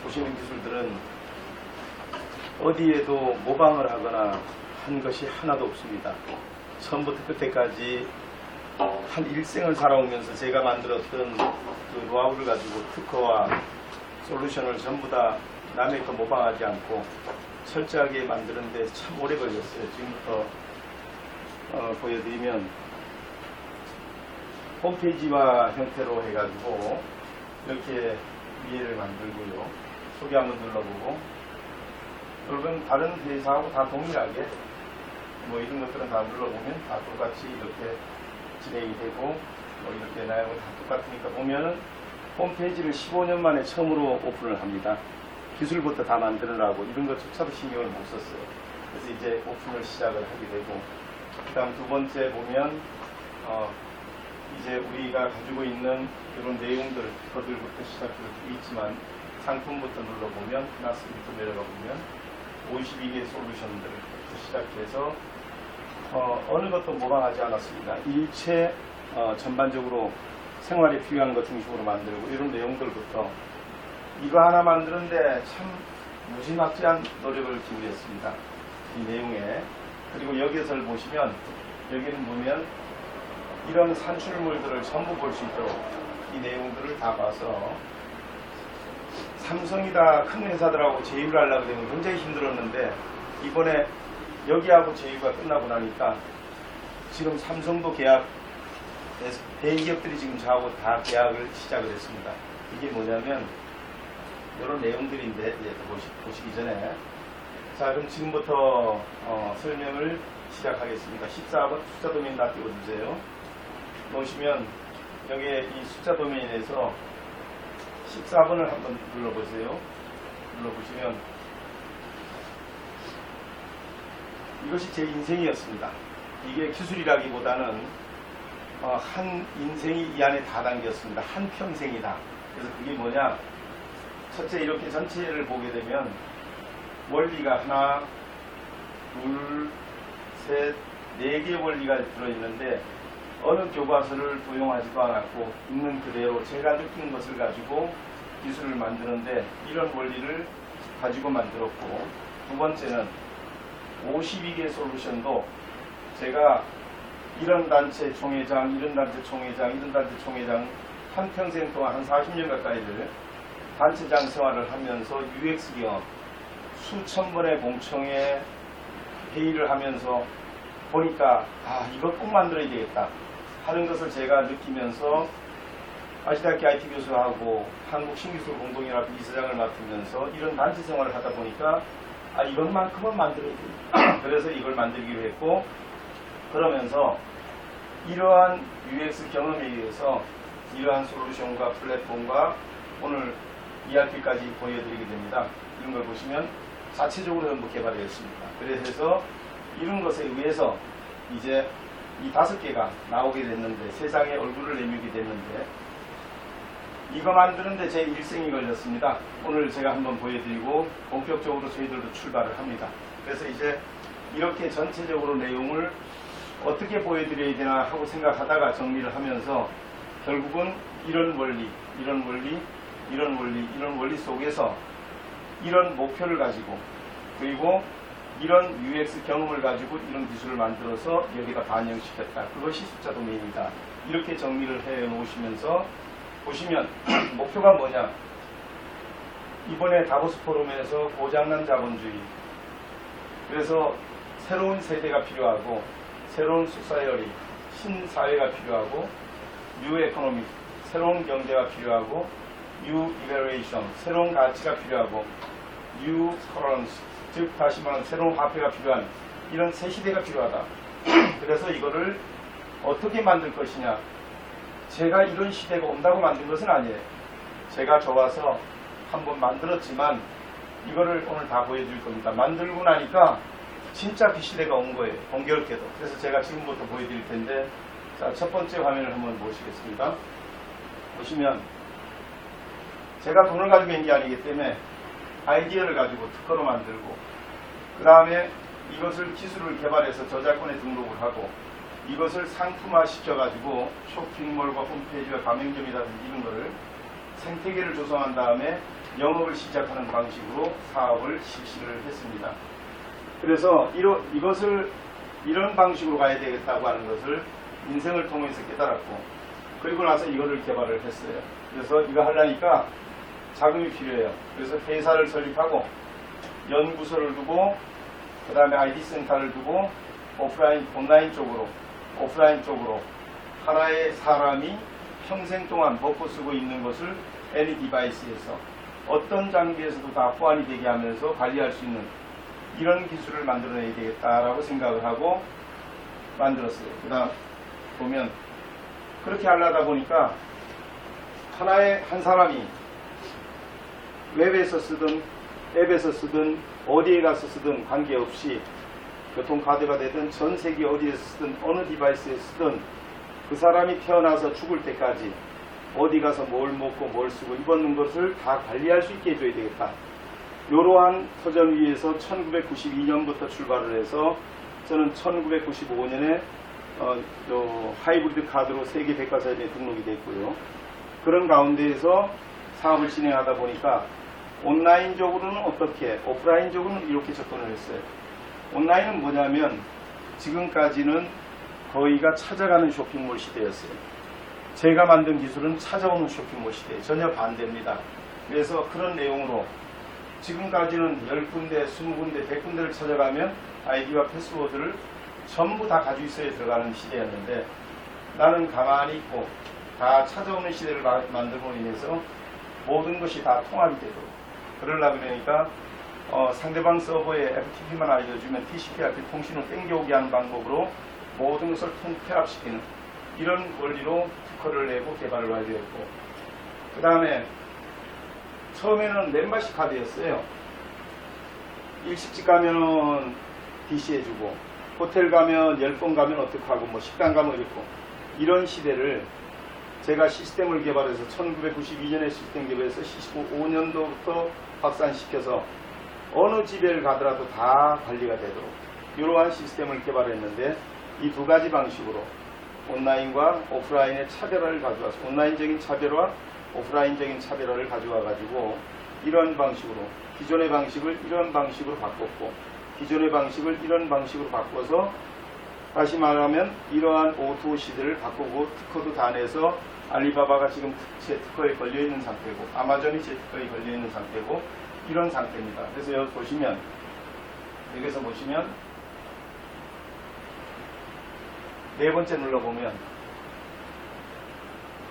보시는 기술들은 어디에도 모방을 하거나 한 것이 하나도 없습니다. 처음부터 끝에까지 한 일생을 살아오면서 제가 만들었던 그 노하우를 가지고 특허와 솔루션을 전부 다 남의 거 모방하지 않고 철저하게 만드는데 참 오래 걸렸어요. 지금부터 보여드리면 홈페이지와 형태로 해가지고 이렇게 위에를 만들고요. 소개 한번 눌러보고, 여러분 다른 회사하고 다 동일하게 뭐 이런 것들은 다 눌러보면 다 똑같이 이렇게 진행이 되고, 뭐 이렇게 나하고 다 똑같으니까 보면은 홈페이지를 15년 만에 처음으로 오픈을 합니다. 기술부터 다 만들으라고 이런 것조차도 신경을 못 썼어요. 그래서 이제 오픈을 시작을 하게 되고, 그 다음 두 번째 보면 이제 우리가 가지고 있는 이런 내용들, 거들부터 시작해서 있지만 상품부터 눌러보면 나스부터 내려가 보면 52개 솔루션들부터 시작해서 어느 것도 모방하지 않았습니다. 일체 전반적으로 생활에 필요한 것 중심으로 만들고, 이런 내용들부터 이거 하나 만드는데 참 무지막지한 노력을 기울였습니다. 이 내용에. 그리고 여기에서 보시면, 여기는 보면 이런 산출물들을 전부 볼 수 있도록 이 내용들을 다 봐서, 삼성이다 큰 회사들하고 제휴를 하려고 되면 굉장히 힘들었는데, 이번에 여기하고 제휴가 끝나고 나니까 지금 삼성도 계약, 대기업들이 지금 저하고 다 계약을 시작을 했습니다. 이게 뭐냐면 이런 내용들인데, 보시기 전에, 자 그럼 지금부터 설명을 시작하겠습니다. 14번 숫자 도메인 다 띄워주세요. 보시면 여기에 이 숫자 도메인에서 14번을 한번 눌러보세요. 눌러보시면 이것이 제 인생이었습니다. 이게 기술이라기보다는 한 인생이 이 안에 다 담겼습니다. 한 평생이다. 그래서 그게 뭐냐, 첫째 이렇게 전체를 보게 되면 원리가 하나, 둘, 셋, 네 개의 원리가 들어있는데 어느 교과서를 도용하지도 않았고 있는 그대로 제가 느낀 것을 가지고 기술을 만드는데 이런 원리를 가지고 만들었고, 두 번째는 52개 솔루션도 제가 이런 단체 총회장, 이런 단체 총회장, 이런 단체 총회장 한평생 동안 한 40년 가까이를 단체장 생활을 하면서 UX 경험, 수천 번의 공청회 회의를 하면서 보니까 이거 꼭 만들어야 되겠다 하는 것을 제가 느끼면서 아시다시피 IT 교수하고 한국신기술 공동연합 이사장을 맡으면서 이런 단체 생활을 하다 보니까 이것만큼은 만들어야 돼. 그래서 이걸 만들기로 했고, 그러면서 이러한 UX 경험에 의해서 이러한 솔루션과 플랫폼과 오늘 ERP까지 보여드리게 됩니다. 이런 걸 보시면 자체적으로 전부 개발되었습니다. 그래서 이런 것에 의해서 이제 이 5개가 나오게 됐는데, 세상에 얼굴을 내밀게 됐는데, 이거 만드는데 제 일생이 걸렸습니다. 오늘 제가 한번 보여드리고 본격적으로 저희들도 출발을 합니다. 그래서 이제 이렇게 전체적으로 내용을 어떻게 보여드려야 되나 하고 생각하다가 정리를 하면서 결국은 이런 원리, 이런 원리, 이런 원리, 이런 원리 속에서 이런 목표를 가지고, 그리고 이런 UX 경험을 가지고 이런 기술을 만들어서 여기다 반영시켰다. 그것이 숫자 도메인이다. 이렇게 정리를 해 놓으시면서 보시면 목표가 뭐냐, 이번에 다보스 포럼에서 고장난 자본주의, 그래서 새로운 세대가 필요하고 새로운 소사이어리, 신사회가 필요하고 뉴 에코노미, 새로운 경제가 필요하고 뉴 이베레이션, 새로운 가치가 필요하고 뉴 커런시, 즉 다시 말하면 새로운 화폐가 필요한 이런 새 시대가 필요하다. 그래서 이거를 어떻게 만들 것이냐, 제가 이런 시대가 온다고 만든 것은 아니에요. 제가 좋아서 한번 만들었지만 이거를 오늘 다 보여드릴 겁니다. 만들고 나니까 진짜 그 시대가 온 거예요. 공교롭게도. 그래서 제가 지금부터 보여드릴 텐데, 자, 첫 번째 화면을 한번 보시겠습니다. 보시면 제가 돈을 가지고 있는 게 아니기 때문에 아이디어를 가지고 특허로 만들고, 그 다음에 이것을 기술을 개발해서 저작권에 등록을 하고, 이것을 상품화 시켜가지고 쇼핑몰과 홈페이지와 가맹점이라든지 이런 거를 생태계를 조성한 다음에 영업을 시작하는 방식으로 사업을 실시를 했습니다. 그래서 이런 방식으로 가야 되겠다고 하는 것을 인생을 통해서 깨달았고, 그리고 나서 이거를 개발을 했어요. 그래서 이거 하려니까 자금이 필요해요. 그래서 회사를 설립하고 연구소를 두고 그 다음에 ID 센터를 두고 오프라인 쪽으로 하나의 사람이 평생 동안 먹고 쓰고 있는 것을 애니 디바이스에서 어떤 장비에서도 다 호환이 되게 하면서 관리할 수 있는 이런 기술을 만들어내야 되겠다라고 생각을 하고 만들었어요. 그 다음 보면 그렇게 하려다 보니까 한 사람이 웹에서 쓰든 앱에서 쓰든 어디에 가서 쓰든 관계없이 교통카드가 되든 전 세계 어디에서 쓰든 어느 디바이스에 쓰든 그 사람이 태어나서 죽을 때까지 어디 가서 뭘 먹고 뭘 쓰고 입었는 것을 다 관리할 수 있게 해줘야 되겠다. 이러한 터전 위에서 1992년부터 출발을 해서 저는 1995년에 하이브리드 카드로 세계 백과사전에 등록이 됐고요. 그런 가운데에서 사업을 진행하다 보니까 온라인적으로는 어떻게, 오프라인적으로는 이렇게 접근을 했어요. 온라인은 뭐냐면 지금까지는 거의가 찾아가는 쇼핑몰 시대였어요. 제가 만든 기술은 찾아오는 쇼핑몰 시대에 전혀 반대입니다. 그래서 그런 내용으로 지금까지는 10군데, 20군데, 100군데를 찾아가면 아이디와 패스워드를 전부 다 가지고 있어야 들어가는 시대였는데, 나는 가만히 있고 다 찾아오는 시대를 만들므로 인해서 모든 것이 다 통합이 되도록 그러려고 그러니까 상대방 서버에 FTP만 알려주면 TCP/IP 통신을 땡겨오게 하는 방법으로 모든 것을 통폐합시키는 이런 원리로 특허를 내고 개발을 완료했고, 그 다음에 처음에는 멤버십 카드였어요. 일식집 가면은 DC 해주고, 호텔 가면 10번 가면 어떡하고, 뭐 식당 가면 이렇고, 이런 시대를 제가 시스템을 개발해서 1992년에 시스템 개발해서 75년도부터 확산시켜서 어느 집에를 가더라도 다 관리가 되도록 이러한 시스템을 개발했는데, 이 두 가지 방식으로 온라인과 오프라인의 차별화를 가져와서 온라인적인 차별화, 오프라인적인 차별화를 가져와 가지고 이런 방식으로 기존의 방식을 이런 방식으로 바꿨고, 기존의 방식을 이런 방식으로 바꿔서 다시 말하면 이러한 O2O 시대를 바꾸고 특허도 다 내서 알리바바가 지금 제 특허에 걸려있는 상태고 아마존이 제 특허에 걸려있는 상태고 이런 상태입니다. 그래서 여기 보시면, 여기서 보시면 네 번째 눌러보면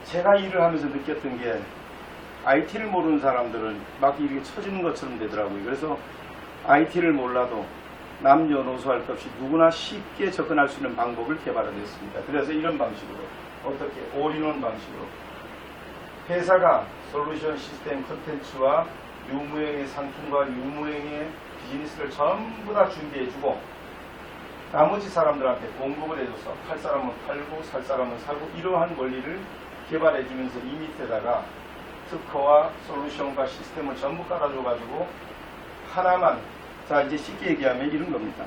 제가 일을 하면서 느꼈던 게 IT를 모르는 사람들은 막 이렇게 쳐지는 것처럼 되더라고요. 그래서 IT를 몰라도 남녀노소 할 것 없이 누구나 쉽게 접근할 수 있는 방법을 개발을 했습니다. 그래서 이런 방식으로 어떻게 올인원 방식으로 회사가 솔루션 시스템 컨텐츠와 유무형의 상품과 유무형의 비즈니스를 전부 다 준비해주고 나머지 사람들한테 공급을 해줘서 팔 사람은 팔고 살 사람은 사고 이러한 원리를 개발해주면서 이 밑에다가 특허와 솔루션과 시스템을 전부 깔아줘가지고 하나만, 자 이제 쉽게 얘기하면 이런 겁니다.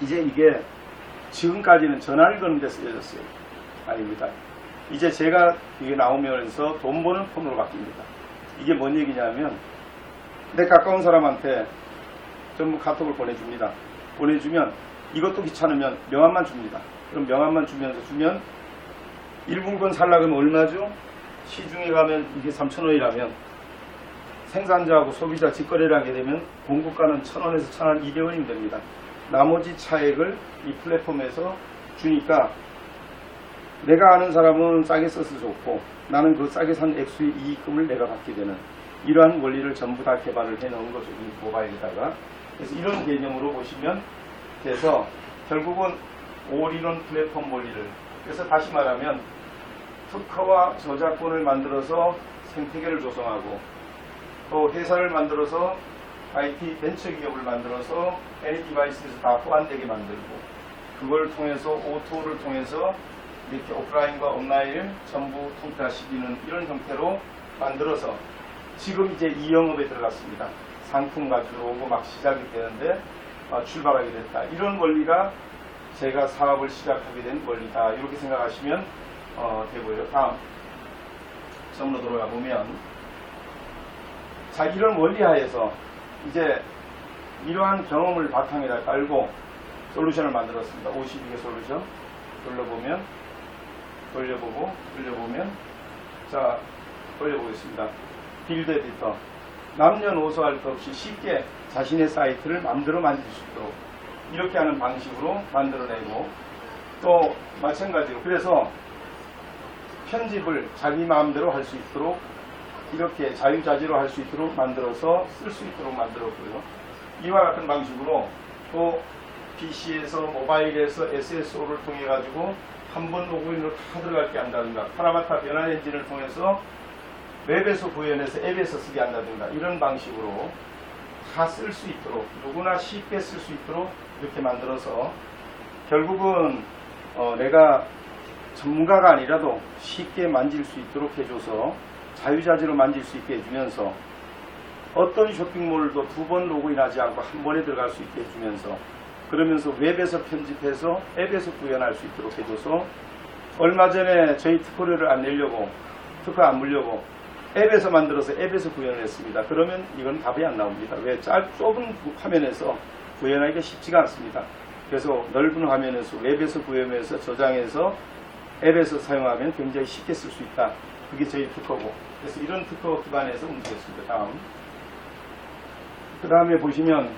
이제 이게 지금까지는 전화를 거는 데 쓰여졌어요. 아닙니다. 이제 제가 이게 나오면서 돈 버는 폰으로 바뀝니다. 이게 뭔 얘기냐면 내 가까운 사람한테 전부 카톡을 보내줍니다. 보내주면 이것도 귀찮으면 명함만 줍니다. 그럼 명함만 주면 1분권 살라 그러면 얼마죠? 시중에 가면 이게 3,000원이라면 생산자하고 소비자 직거래를 하게 되면 공급가는 1,000원에서 1,200원이면 됩니다. 나머지 차액을 이 플랫폼에서 주니까 내가 아는 사람은 싸게 써서 좋고 나는 그 싸게 산 액수의 이익금을 내가 받게 되는 이러한 원리를 전부 다 개발을 해놓은 거죠. 이 모바일에다가. 그래서 이런 개념으로 보시면 돼서 결국은 올인원 플랫폼 원리를, 그래서 다시 말하면 특허와 저작권을 만들어서 생태계를 조성하고 또 회사를 만들어서 IT 벤처기업을 만들어서 애니 디바이스에서 다 호환되게 만들고 그걸 통해서 O2O를 통해서 이렇게 오프라인과 온라인을 전부 통폐화시키는 이런 형태로 만들어서 지금 이제 이 영업에 들어갔습니다. 상품 가지고 오고 막 시작이 되는데 출발하게 됐다. 이런 원리가 제가 사업을 시작하게 된 원리다. 이렇게 생각하시면 되고요. 다음 점으로 돌아가 보면 자, 이런 원리 하에서 이제 이러한 경험을 바탕에다 깔고 솔루션을 만들었습니다. 52개 솔루션. 돌려보면 자, 돌려보겠습니다. 빌드 에디터. 남녀노소 할 것 없이 쉽게 자신의 사이트를 마음대로 만들 수 있도록 이렇게 하는 방식으로 만들어내고, 또 마찬가지로 그래서 편집을 자기 마음대로 할 수 있도록 이렇게 자유자재로 할 수 있도록 만들어서 쓸 수 있도록 만들었고요. 이와 같은 방식으로 또 PC에서 모바일에서 SSO를 통해 가지고 한 번 로그인으로 다 들어갈 게 한다든가, 파라마타 변환 엔진을 통해서 웹에서 구현해서 앱에서 쓰게 한다든가, 이런 방식으로 다 쓸 수 있도록, 누구나 쉽게 쓸 수 있도록 이렇게 만들어서 결국은 내가 전문가가 아니라도 쉽게 만질 수 있도록 해줘서 자유자재로 만질 수 있게 해주면서, 어떤 쇼핑몰도 두 번 로그인하지 않고 한 번에 들어갈 수 있게 해주면서, 그러면서 웹에서 편집해서 앱에서 구현할 수 있도록 해줘서, 얼마 전에 저희 특허료를 안 내려고, 특허 안 물려고 앱에서 만들어서 앱에서 구현을 했습니다. 그러면 이건 답이 안 나옵니다. 왜? 좁은 화면에서 구현하기가 쉽지가 않습니다. 그래서 넓은 화면에서 웹에서 구현해서 저장해서 앱에서 사용하면 굉장히 쉽게 쓸 수 있다. 그게 저희 특허고, 그래서 이런 특허 기반에서 움직였습니다. 다음. 그 다음에 보시면,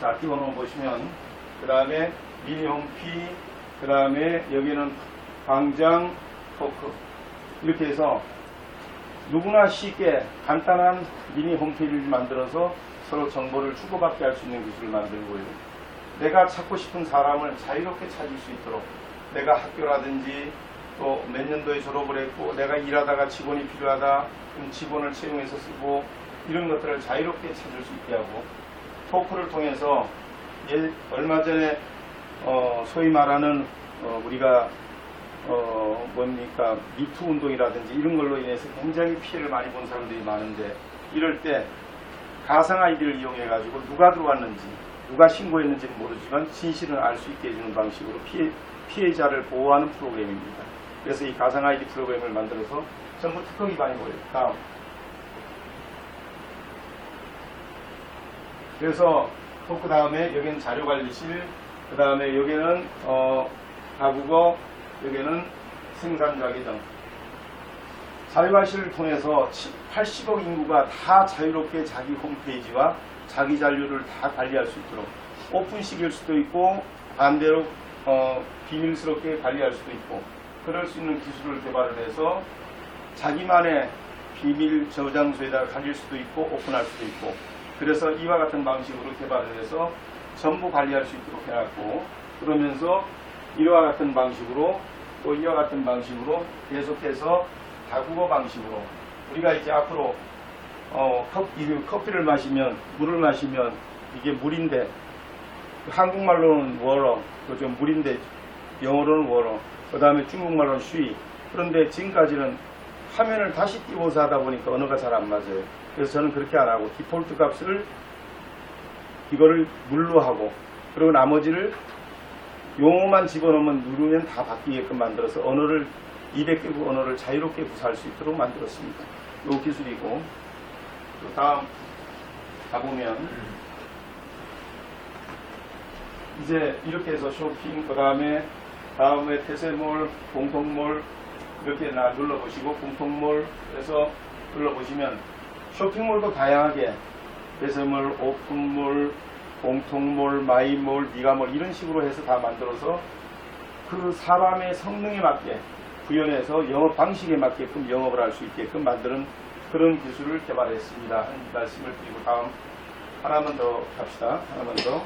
자, 띄워놓은 보시면, 그 다음에 미니 홈피, 그 다음에 여기는 광장 토크. 이렇게 해서 누구나 쉽게 간단한 미니 홈페이지를 만들어서 서로 정보를 주고받게 할 수 있는 기술을 만들고요. 내가 찾고 싶은 사람을 자유롭게 찾을 수 있도록, 내가 학교라든지 또 몇 년도에 졸업을 했고 내가 일하다가 직원이 필요하다, 그럼 직원을 채용해서 쓰고, 이런 것들을 자유롭게 찾을 수 있게 하고, 토크를 통해서 얼마 전에 소위 말하는 우리가 뭡니까, 미투 운동이라든지 이런 걸로 인해서 굉장히 피해를 많이 본 사람들이 많은데, 이럴 때 가상 아이디를 이용해 가지고 누가 들어왔는지 누가 신고했는지는 모르지만 진실은 알 수 있게 해주는 방식으로 피해자를 보호하는 프로그램입니다. 그래서 이 가상 아이디 프로그램을 만들어서 전부 특허 기반이고요. 다음. 그래서 토크 다음에 여기는 자료관리실, 그 다음에 여기는 다국어, 여기는 생산자 계정. 자유관리실을 통해서 80억 인구가 다 자유롭게 자기 홈페이지와 자기 잔류를 다 관리할 수 있도록, 오픈식일 수도 있고 반대로 비밀스럽게 관리할 수도 있고, 그럴 수 있는 기술을 개발을 해서 자기만의 비밀 저장소에다 가릴 수도 있고 오픈할 수도 있고, 그래서 이와 같은 방식으로 개발을 해서 전부 관리할 수 있도록 해놨고, 그러면서 이와 같은 방식으로 또 이와 같은 방식으로 계속해서 다국어 방식으로 우리가 이제 앞으로 커피를 마시면, 물을 마시면 이게 물인데, 한국말로는 워러, 그죠, 물인데 영어로는 워러, 그 다음에 중국말로는 쉬. 그런데 지금까지는 화면을 다시 띄워서 하다 보니까 언어가 잘 안 맞아요. 그래서 저는 그렇게 안 하고 디폴트 값을 이거를 물로 하고, 그리고 나머지를 용어만 집어넣으면 누르면 다 바뀌게끔 만들어서 언어를 200개국 언어를 자유롭게 구사할 수 있도록 만들었습니다. 이 기술이고, 또 다음 가보면 이제 이렇게 해서 쇼핑, 그 다음에 태세몰, 공통몰 이렇게 눌러보시고, 공통몰 해서 눌러보시면 쇼핑몰도 다양하게 태세몰, 오픈몰, 공통몰, 마이몰, 니가몰 이런 식으로 해서 다 만들어서 그 사람의 성능에 맞게 구현해서 영업 방식에 맞게끔 영업을 할 수 있게끔 만드는 그런 기술을 개발했습니다. 하는 말씀을 드리고, 다음 하나만 더 갑시다. 하나만 더.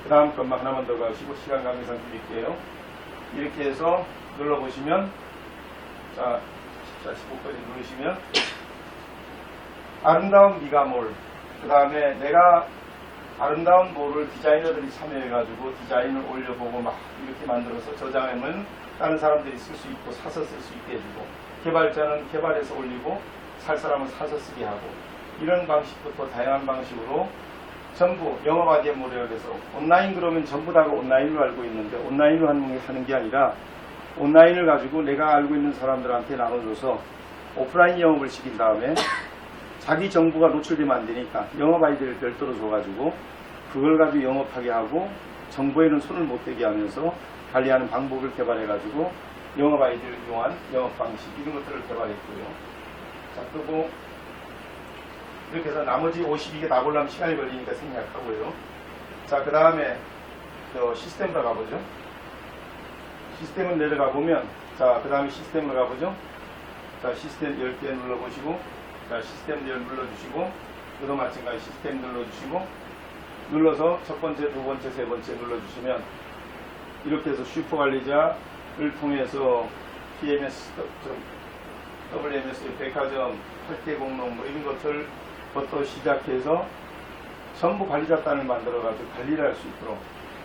그 다음 것만 하나만 더 가시고 시간 관계상 드릴게요. 이렇게 해서 눌러보시면, 자, 14, 15까지 누르시면 아름다운 미가몰, 그 다음에 내가 아름다운 몰을 디자이너들이 참여해가지고 디자인을 올려보고 막 이렇게 만들어서 저장하면 다른 사람들이 쓸 수 있고 사서 쓸 수 있게 해주고, 개발자는 개발해서 올리고 살 사람은 사서 쓰게 하고, 이런 방식부터 다양한 방식으로 전부 영어바디모델을 해서, 온라인 그러면 전부 다가 온라인으로 알고 있는데 온라인으로 하는 게 아니라 온라인을 가지고 내가 알고 있는 사람들한테 나눠줘서 오프라인 영업을 시킨 다음에 자기 정보가 노출되면 안 되니까 영업 아이디를 별도로 줘가지고 그걸 가지고 영업하게 하고 정보에는 손을 못 대게 하면서 관리하는 방법을 개발해가지고 영업 아이디를 이용한 영업 방식 이런 것들을 개발했고요. 자, 그리고 이렇게 해서 나머지 52개 다 보려면 시간이 걸리니까 생략하고요. 자, 그 다음에 시스템으로 가보죠. 시스템을 내려가 보면, 자, 그 다음에 시스템으로 가보죠. 자, 시스템 10개 눌러보시고, 자, 시스템 10 눌러주시고, 이도 마찬가지 시스템 눌러주시고, 눌러서 첫 번째, 두 번째, 세 번째 눌러주시면, 이렇게 해서 슈퍼관리자를 통해서 PMS, WMS, 백화점, 8대 공농, 뭐 이런 것들부터 시작해서 전부 관리자단을 만들어가지고 관리를 할 수 있도록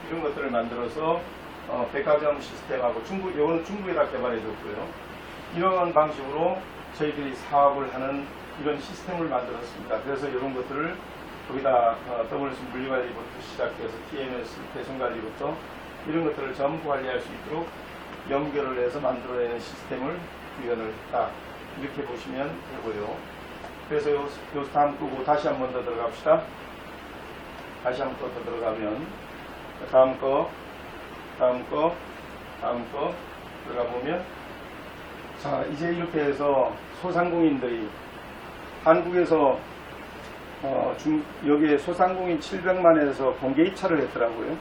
이런 것들을 만들어서 백화점 시스템하고 이거는 중국에다 개발해줬고요. 이런 방식으로 저희들이 사업을 하는 이런 시스템을 만들었습니다. 그래서 이런 것들을 거기다 WMS 물리관리부터 시작해서 TMS 배송관리부터 이런 것들을 전부 관리할 수 있도록 연결을 해서 만들어내는 시스템을 구현을 했다. 이렇게 보시면 되고요. 그래서 요 다음 끄고 다시 한 번 더 들어갑시다. 다시 한 번 더 들어가면 다음 거 들어가 보면 자 이제 이렇게 해서 소상공인들이 한국에서 여기에 소상공인 700만에서 공개 입찰을 했더라고요.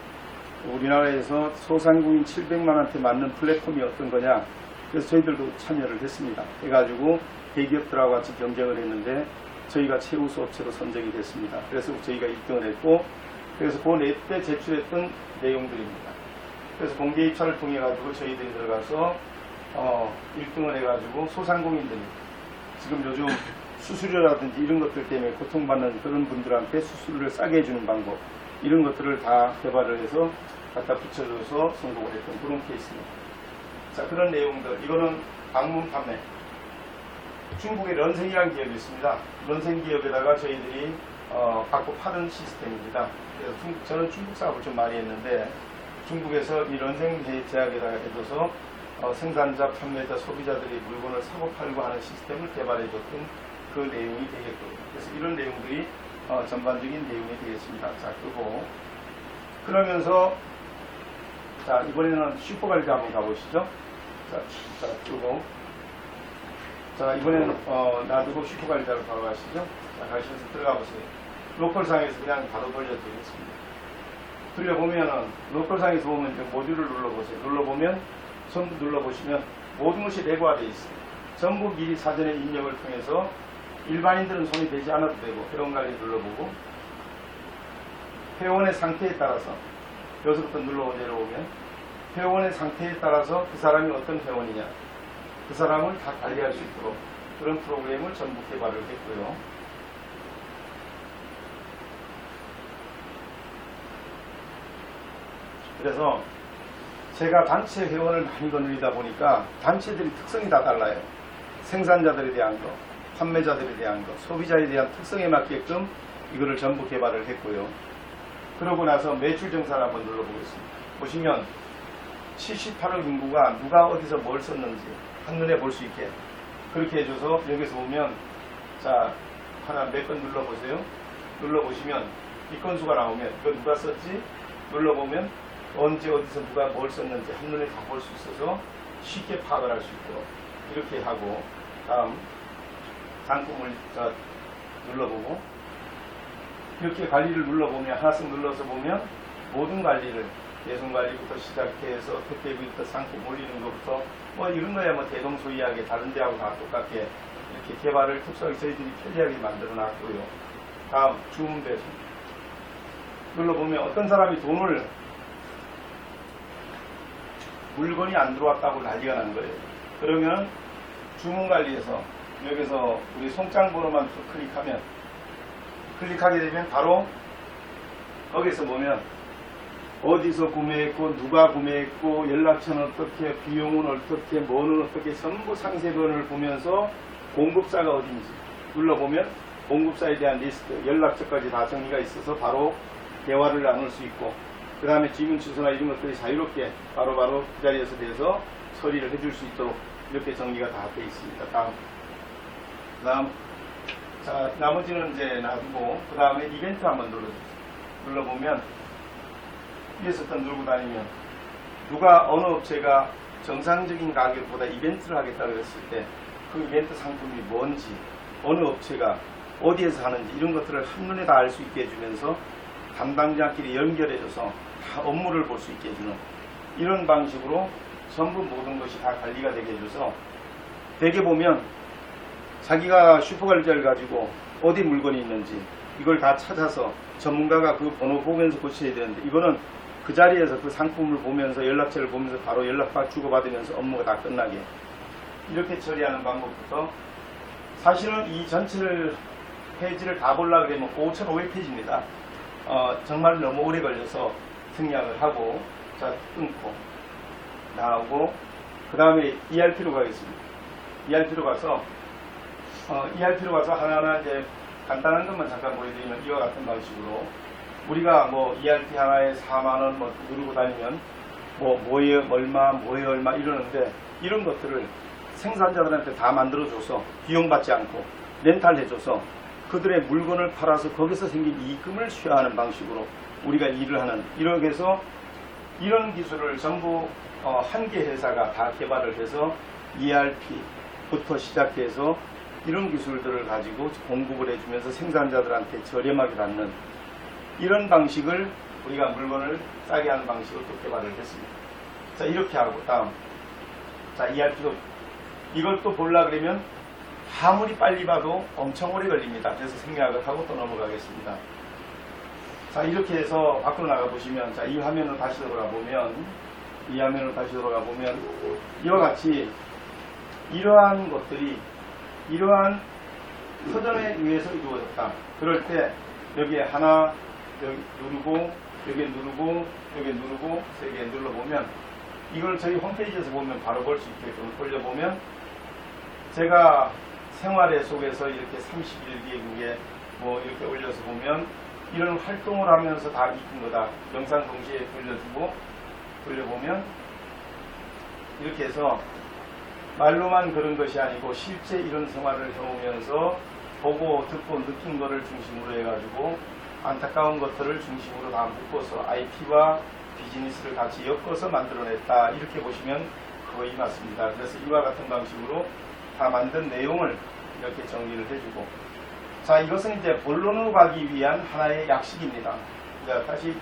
우리나라에서 소상공인 700만한테 맞는 플랫폼이 어떤 거냐. 그래서 저희들도 참여를 했습니다. 해가지고 대기업들하고 같이 경쟁을 했는데 저희가 최우수 업체로 선정이 됐습니다. 그래서 저희가 1등을 했고 그래서 그 때 제출했던 내용들입니다. 그래서 공개 입찰을 통해 가지고 저희들이 들어가서 1등을 해가지고 소상공인들이 지금 요즘 수수료라든지 이런 것들 때문에 고통받는 그런 분들한테 수수료를 싸게 해주는 방법 이런 것들을 다 개발을 해서 갖다 붙여줘서 성공을 했던 그런 케이스입니다. 자, 그런 내용들 이거는 방문 판매 중국의 런생이라는 기업이 있습니다. 런생 기업에다가 저희들이 받고 파는 시스템입니다. 그래서 저는 중국 사업을 좀 많이 했는데 중국에서 이 런생 제약에다가 해줘서 생산자, 판매자, 소비자들이 물건을 사고 팔고 하는 시스템을 개발해줬던 그 내용이 되겠고요. 그래서 이런 내용들이 전반적인 내용이 되겠습니다. 자, 그러면서 자 이번에는 슈퍼관리자 한번 가보시죠. 자, 끄고 자 이번에는 놔두고 슈퍼관리자로 바로 가시죠. 자, 가시면서 들어가 보세요. 로컬상에서 그냥 바로 돌려드리겠습니다. 돌려보면은 로컬상에서 보면 이제 모듈을 눌러보세요. 눌러보면 전부 눌러보시면 모든 것이 내고화되어 있어요. 전부 미리 사전에 입력을 통해서 일반인들은 손이 되지 않아도 되고 회원관리 눌러보고 회원의 상태에 따라서 여기서부터 눌러 내려오면 회원의 상태에 따라서 그 사람이 어떤 회원이냐 그 사람을 다 관리할 수 있도록 그런 프로그램을 전부 개발을 했고요. 그래서 제가 단체 회원을 많이 거느리다 보니까 단체들이 특성이 다 달라요. 생산자들에 대한 거, 판매자들에 대한 거, 소비자에 대한 특성에 맞게끔 이거를 전부 개발을 했고요. 그러고 나서 매출 정산을 한번 눌러보겠습니다. 보시면 78억 인구가 누가 어디서 뭘 썼는지 한눈에 볼 수 있게 그렇게 해줘서 여기서 보면 자 하나 몇 건 눌러보세요. 눌러보시면 이 건수가 나오면 이거 누가 썼지? 눌러보면 언제 어디서 누가 뭘 썼는지 한눈에 다 볼 수 있어서 쉽게 파악을 할 수 있도록 이렇게 하고 다음 상품을 눌러보고 이렇게 관리를 눌러보면 하나씩 눌러서 보면 모든 관리를 배송관리부터 시작해서 택배비부터 상품 올리는 것부터 뭐 이런 거야 뭐 대동소이하게 다른 데하고 다 똑같게 이렇게 개발을 특수하게 저희들이 편리하게 만들어 놨고요. 다음 주문 배송 눌러보면 어떤 사람이 돈을 물건이 안 들어왔다고 난리가 난 거예요. 그러면 주문관리에서 여기서 우리 송장 번호만 클릭하게 되면 바로 거기서 보면 어디서 구매했고 누가 구매했고 연락처는 어떻게 비용은 어떻게 뭐는 어떻게 전부 상세변을 보면서 공급사가 어딘지 눌러보면 공급사에 대한 리스트 연락처까지 다 정리가 있어서 바로 대화를 나눌 수 있고 그 다음에 지문 취소나 이런 것들이 자유롭게 바로바로 그 자리에서 돼서 처리를 해줄 수 있도록 이렇게 정리가 다 되어 있습니다. 다음 자, 나머지는 이제 놔두고 그 다음에 이벤트 한번 눌러보면 위에서 또 누르고 다니면 누가 어느 업체가 정상적인 가격보다 이벤트를 하겠다고 했을 때 그 이벤트 상품이 뭔지, 어느 업체가 어디에서 하는지 이런 것들을 한눈에 다 알 수 있게 해주면서 담당자끼리 연결해줘서 다 업무를 볼 수 있게 해주는 이런 방식으로 전부 모든 것이 다 관리가 되게 해줘서 대개 보면 자기가 슈퍼관리자를 가지고 어디 물건이 있는지 이걸 다 찾아서 전문가가 그 번호 보면서 고쳐야 되는데 이거는 그 자리에서 그 상품을 보면서 연락처를 보면서 바로 연락 주고받으면서 업무가 다 끝나게 이렇게 처리하는 방법부터 사실은 이 전체를 페이지를 다 보려고 그러면 5,500페이지입니다. 정말 너무 오래 걸려서 생략을 하고 자 끊고 나오고 그 다음에 ERP로 가겠습니다. ERP로 가서 하나하나 이제 간단한 것만 잠깐 보여드리면 이와 같은 방식으로 우리가 뭐 ERP 하나에 4만원 뭐 누르고 다니면 뭐에 얼마 뭐에 얼마 이러는데 이런 것들을 생산자들한테 다 만들어줘서 비용받지 않고 렌탈해줘서 그들의 물건을 팔아서 거기서 생긴 이익금을 취하하는 방식으로 우리가 일을 하는 이렇게 해서 이런 기술을 전부 한 개 회사가 다 개발을 해서 ERP부터 시작해서 이런 기술들을 가지고 공급을 해주면서 생산자들한테 저렴하게 받는 이런 방식을 우리가 물건을 싸게 하는 방식으로 또 개발을 했습니다. 자 이렇게 하고 다음 자 ERP도 이걸 또 보려고 그러면 아무리 빨리 봐도 엄청 오래 걸립니다. 그래서 생략을 하고 또 넘어가겠습니다. 자 이렇게 해서 밖으로 나가 보시면 자 이 화면으로 다시 돌아가 보면 이와 같이 이러한 것들이 이러한 서전에 의해서 이루어졌다. 그럴 때 여기에 하나 여기 누르고 여기 누르고 여기 누르고 세 개 눌러보면 이걸 저희 홈페이지에서 보면 바로 볼 수 있게끔 올려보면 제가 생활의 속에서 이렇게 31개국에 뭐 이렇게 올려서 보면 이런 활동을 하면서 다 익힌 거다. 영상 동시에 돌려보면 이렇게 해서 말로만 그런 것이 아니고 실제 이런 생활을 해오면서 보고 듣고 느낀 거를 중심으로 해가지고 안타까운 것들을 중심으로 다 묶어서 IT와 비즈니스를 같이 엮어서 만들어냈다. 이렇게 보시면 거의 맞습니다. 그래서 이와 같은 방식으로 다 만든 내용을 이렇게 정리를 해주고 자 이것은 이제 본론으로 가기 위한 하나의 약식입니다. 자 다시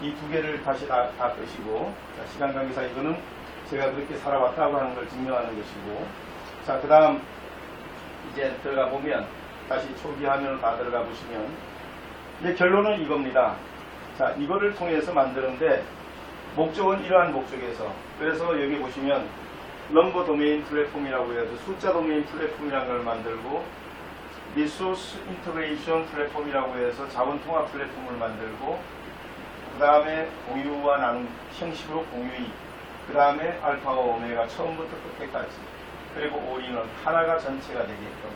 이 두 개를 다시 다 끄시고 자, 시간 관계상 이거는 제가 그렇게 살아왔다고 하는 걸 증명하는 것이고 자 그 다음 이제 들어가 보면 다시 초기 화면으로 다 들어가 보시면 이제 결론은 이겁니다. 자 이거를 통해서 만드는데 목적은 이러한 목적에서 그래서 여기 보시면 넘버 도메인 플랫폼이라고 해서 숫자 도메인 플랫폼이라는 걸 만들고 리소스 인터그레이션 플랫폼이라고 해서 자원 통합 플랫폼을 만들고 그 다음에 공유와 나눔 형식으로 공유이 그 다음에 알파와 오메가 처음부터 끝까지 그리고 올인원 하나가 전체가 되게끔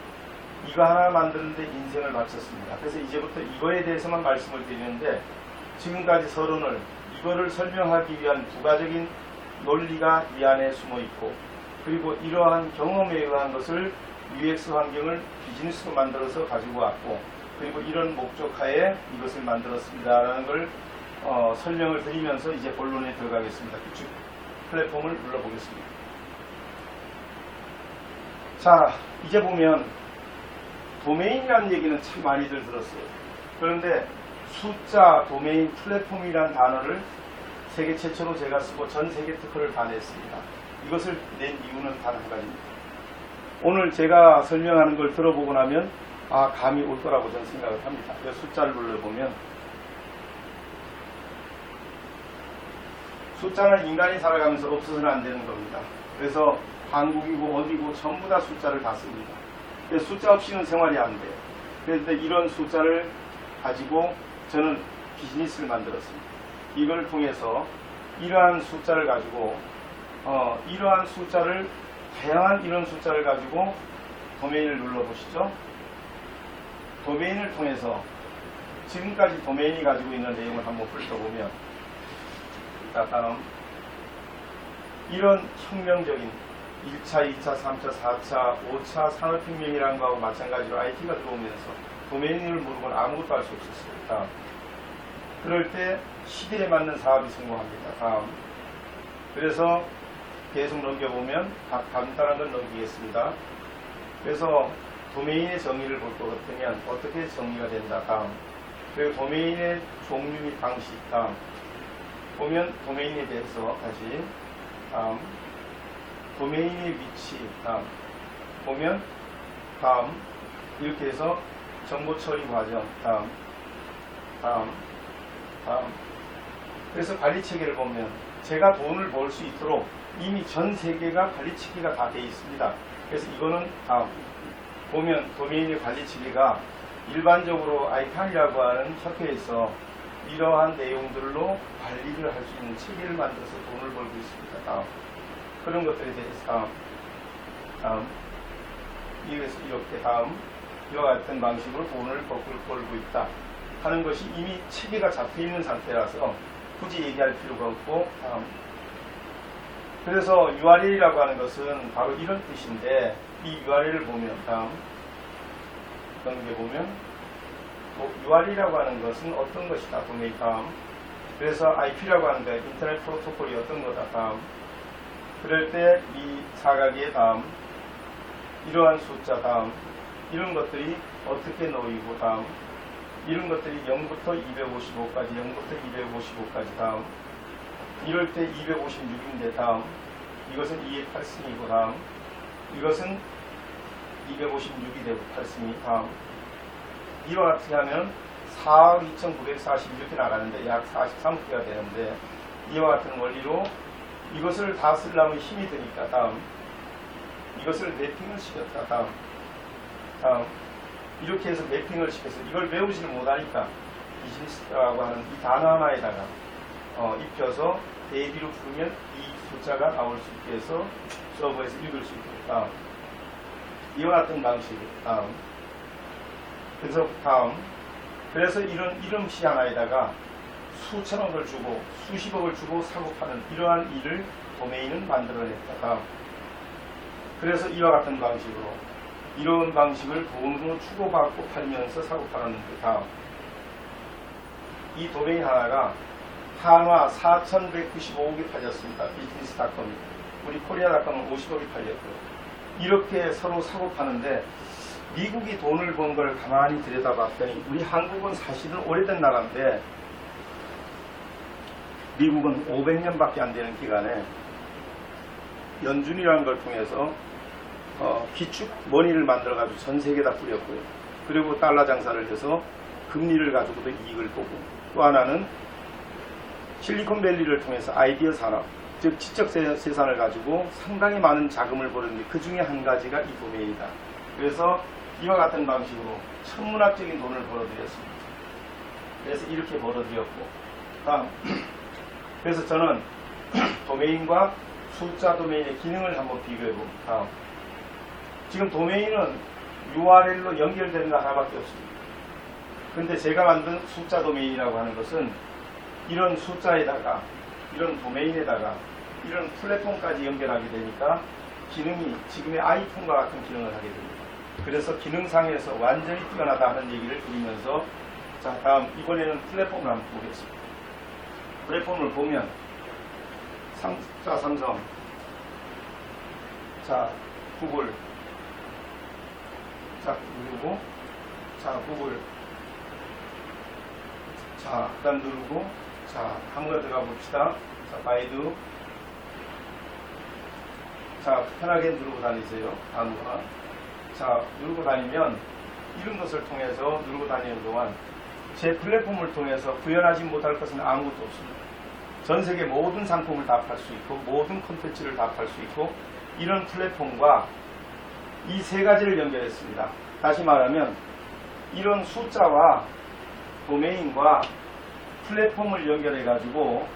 이거 하나 만드는데 인생을 바쳤습니다. 그래서 이제부터 이거에 대해서만 말씀을 드리는데 지금까지 서론을 이거를 설명하기 위한 부가적인 논리가 이 안에 숨어 있고 그리고 이러한 경험에 의한 것을 UX 환경을 비즈니스로 만들어서 가지고 왔고 그리고 이런 목적하에 이것을 만들었습니다라는 걸 설명을 드리면서 이제 본론에 들어가겠습니다. 규칙 플랫폼을 눌러보겠습니다. 자 이제 보면 도메인이라는 얘기는 참 많이들 들었어요. 그런데 숫자 도메인 플랫폼이라는 단어를 세계 최초로 제가 쓰고 전 세계 특허를 다 냈습니다. 이것을 낸 이유는 단 한 가지입니다. 오늘 제가 설명하는 걸 들어보고 나면 감이 올 거라고 저는 생각을 합니다. 그래서 숫자를 눌러보면 숫자는 인간이 살아가면서 없어서는 안 되는 겁니다. 그래서 한국이고 어디고 전부 다 숫자를 다 씁니다. 숫자 없이는 생활이 안 돼요. 그런데 이런 숫자를 가지고 저는 비즈니스를 만들었습니다. 이걸 통해서 이러한 숫자를 가지고 이러한 숫자를 다양한 이런 숫자를 가지고 도메인을 눌러보시죠. 도메인을 통해서 지금까지 도메인이 가지고 있는 내용을 한번 훑어보면 다음 이런 혁명적인 1차, 2차, 3차, 4차, 5차 산업혁명이라는 거하고 마찬가지로 IT가 들어오면서 도메인을 모르고는 아무것도 할 수 없었어요. 다음. 그럴 때 시대에 맞는 사업이 성공합니다. 다음. 그래서 계속 넘겨보면 간단한 건 넘기겠습니다. 그래서 도메인의 정의를 볼 것 같으면 어떻게 정의가 된다. 다음. 그리고 도메인의 종류 및 방식. 다음. 보면 도메인에 대해서 다시 다음. 도메인의 위치. 다음. 보면 다음. 이렇게 해서 정보 처리 과정. 다음. 다음. 다음. 그래서 관리 체계를 보면 제가 돈을 벌 수 있도록 이미 전 세계가 관리 체계가 다 되어 있습니다. 그래서 이거는 다음. 보면 도메인의 관리 체계가 일반적으로 아이칸이라고 하는 협회에서 이러한 내용들로 관리를 할 수 있는 체계를 만들어서 돈을 벌고 있습니다. 다음. 그런 것들에 대해서 다음. 다음. 이렇게 다음. 이와 같은 방식으로 돈을 벌고 있다 하는 것이 이미 체계가 잡혀 있는 상태라서 굳이 얘기할 필요가 없고 다음. 그래서 URL이라고 하는 것은 바로 이런 뜻인데 이 URL을 보면 다음 넘겨보면 URL이라고 하는 것은 어떤 것이다. 도메인 다음. 그래서 IP라고 하는 게 인터넷 프로토콜이 어떤 거다. 다음. 그럴 때 이 사각의 다음 이러한 숫자 다음 이런 것들이 어떻게 놓이고 다음 이런 것들이 0부터 255까지 0부터 255까지 다음 이럴 때 256인데 다음 이것은 2의 8승이고 다음 이것은 256이 되고 8승이 다음 이와 같이 하면 4억 2940 이렇게 나가는데 약 43개가 되는데 이와 같은 원리로 이것을 다 쓰려면 힘이 드니까 다음 이것을 매핑을 시켰다. 다음 이렇게 해서 매핑을 시켜서 이걸 외우지를 못하니까 비즈니스라고 하는 이 단어 하나에다가 입혀서 AB로 부르면 이 숫자가 나올 수 있게 해서 서버에서 읽을 수 있도록 다음 이와 같은 방식 다음 그래서 다음 그래서 이런 이름시 하나에다가 수천억을 주고 수십억을 주고 사고 파는 이러한 일을 도메인은 만들어냈다. 다음 그래서 이와 같은 방식으로 이런 방식을 돈으로 주고받고 팔면서 사고 팔았는데 다음 이 도메인 하나가 한화 4,195억이 팔렸습니다. 비즈니스닷컴이 우리 코리아닷컴은 50억이 팔렸고요. 이렇게 서로 사고 파는데 미국이 돈을 번 걸 가만히 들여다봤더니 우리 한국은 사실은 오래된 나라인데 미국은 500년밖에 안 되는 기간에 연준이라는 걸 통해서 기축 머니를 만들어가지고 전 세계 다 뿌렸고요. 그리고 달러 장사를 해서 금리를 가지고도 이익을 보고 또 하나는 실리콘밸리를 통해서 아이디어 산업, 즉 지적 세산을 가지고 상당히 많은 자금을 벌었는데 그 중에 한 가지가 이 도메인이다. 그래서 이와 같은 방식으로 천문학적인 돈을 벌어들였습니다. 그래서 이렇게 벌어들였고 다음 그래서 저는 도메인과 숫자 도메인의 기능을 한번 비교해봅니다. 다음 지금 도메인은 URL로 연결되는 거 하나밖에 없습니다. 근데 제가 만든 숫자 도메인이라고 하는 것은 이런 숫자에다가 이런 도메인에다가 이런 플랫폼까지 연결하게 되니까 기능이 지금의 아이폰과 같은 기능을 하게 됩니다. 그래서 기능상에서 완전히 뛰어나다 하는 얘기를 드리면서 자 다음 이번에는 플랫폼을 한번 보겠습니다. 플랫폼을 보면 삼성 자 구글 자 누르고 자 구글 자 그다음 누르고 자 한번 들어가 봅시다. 자 바이두 자 편하게 누르고 다니세요. 아무거나 자 누르고 다니면 이런 것을 통해서 누르고 다니는 동안 제 플랫폼을 통해서 구현하지 못할 것은 아무것도 없습니다. 전 세계 모든 상품을 다 팔 수 있고 모든 콘텐츠를 다 팔 수 있고 이런 플랫폼과 이 세 가지를 연결했습니다. 다시 말하면 이런 숫자와 도메인과 플랫폼을 연결해 가지고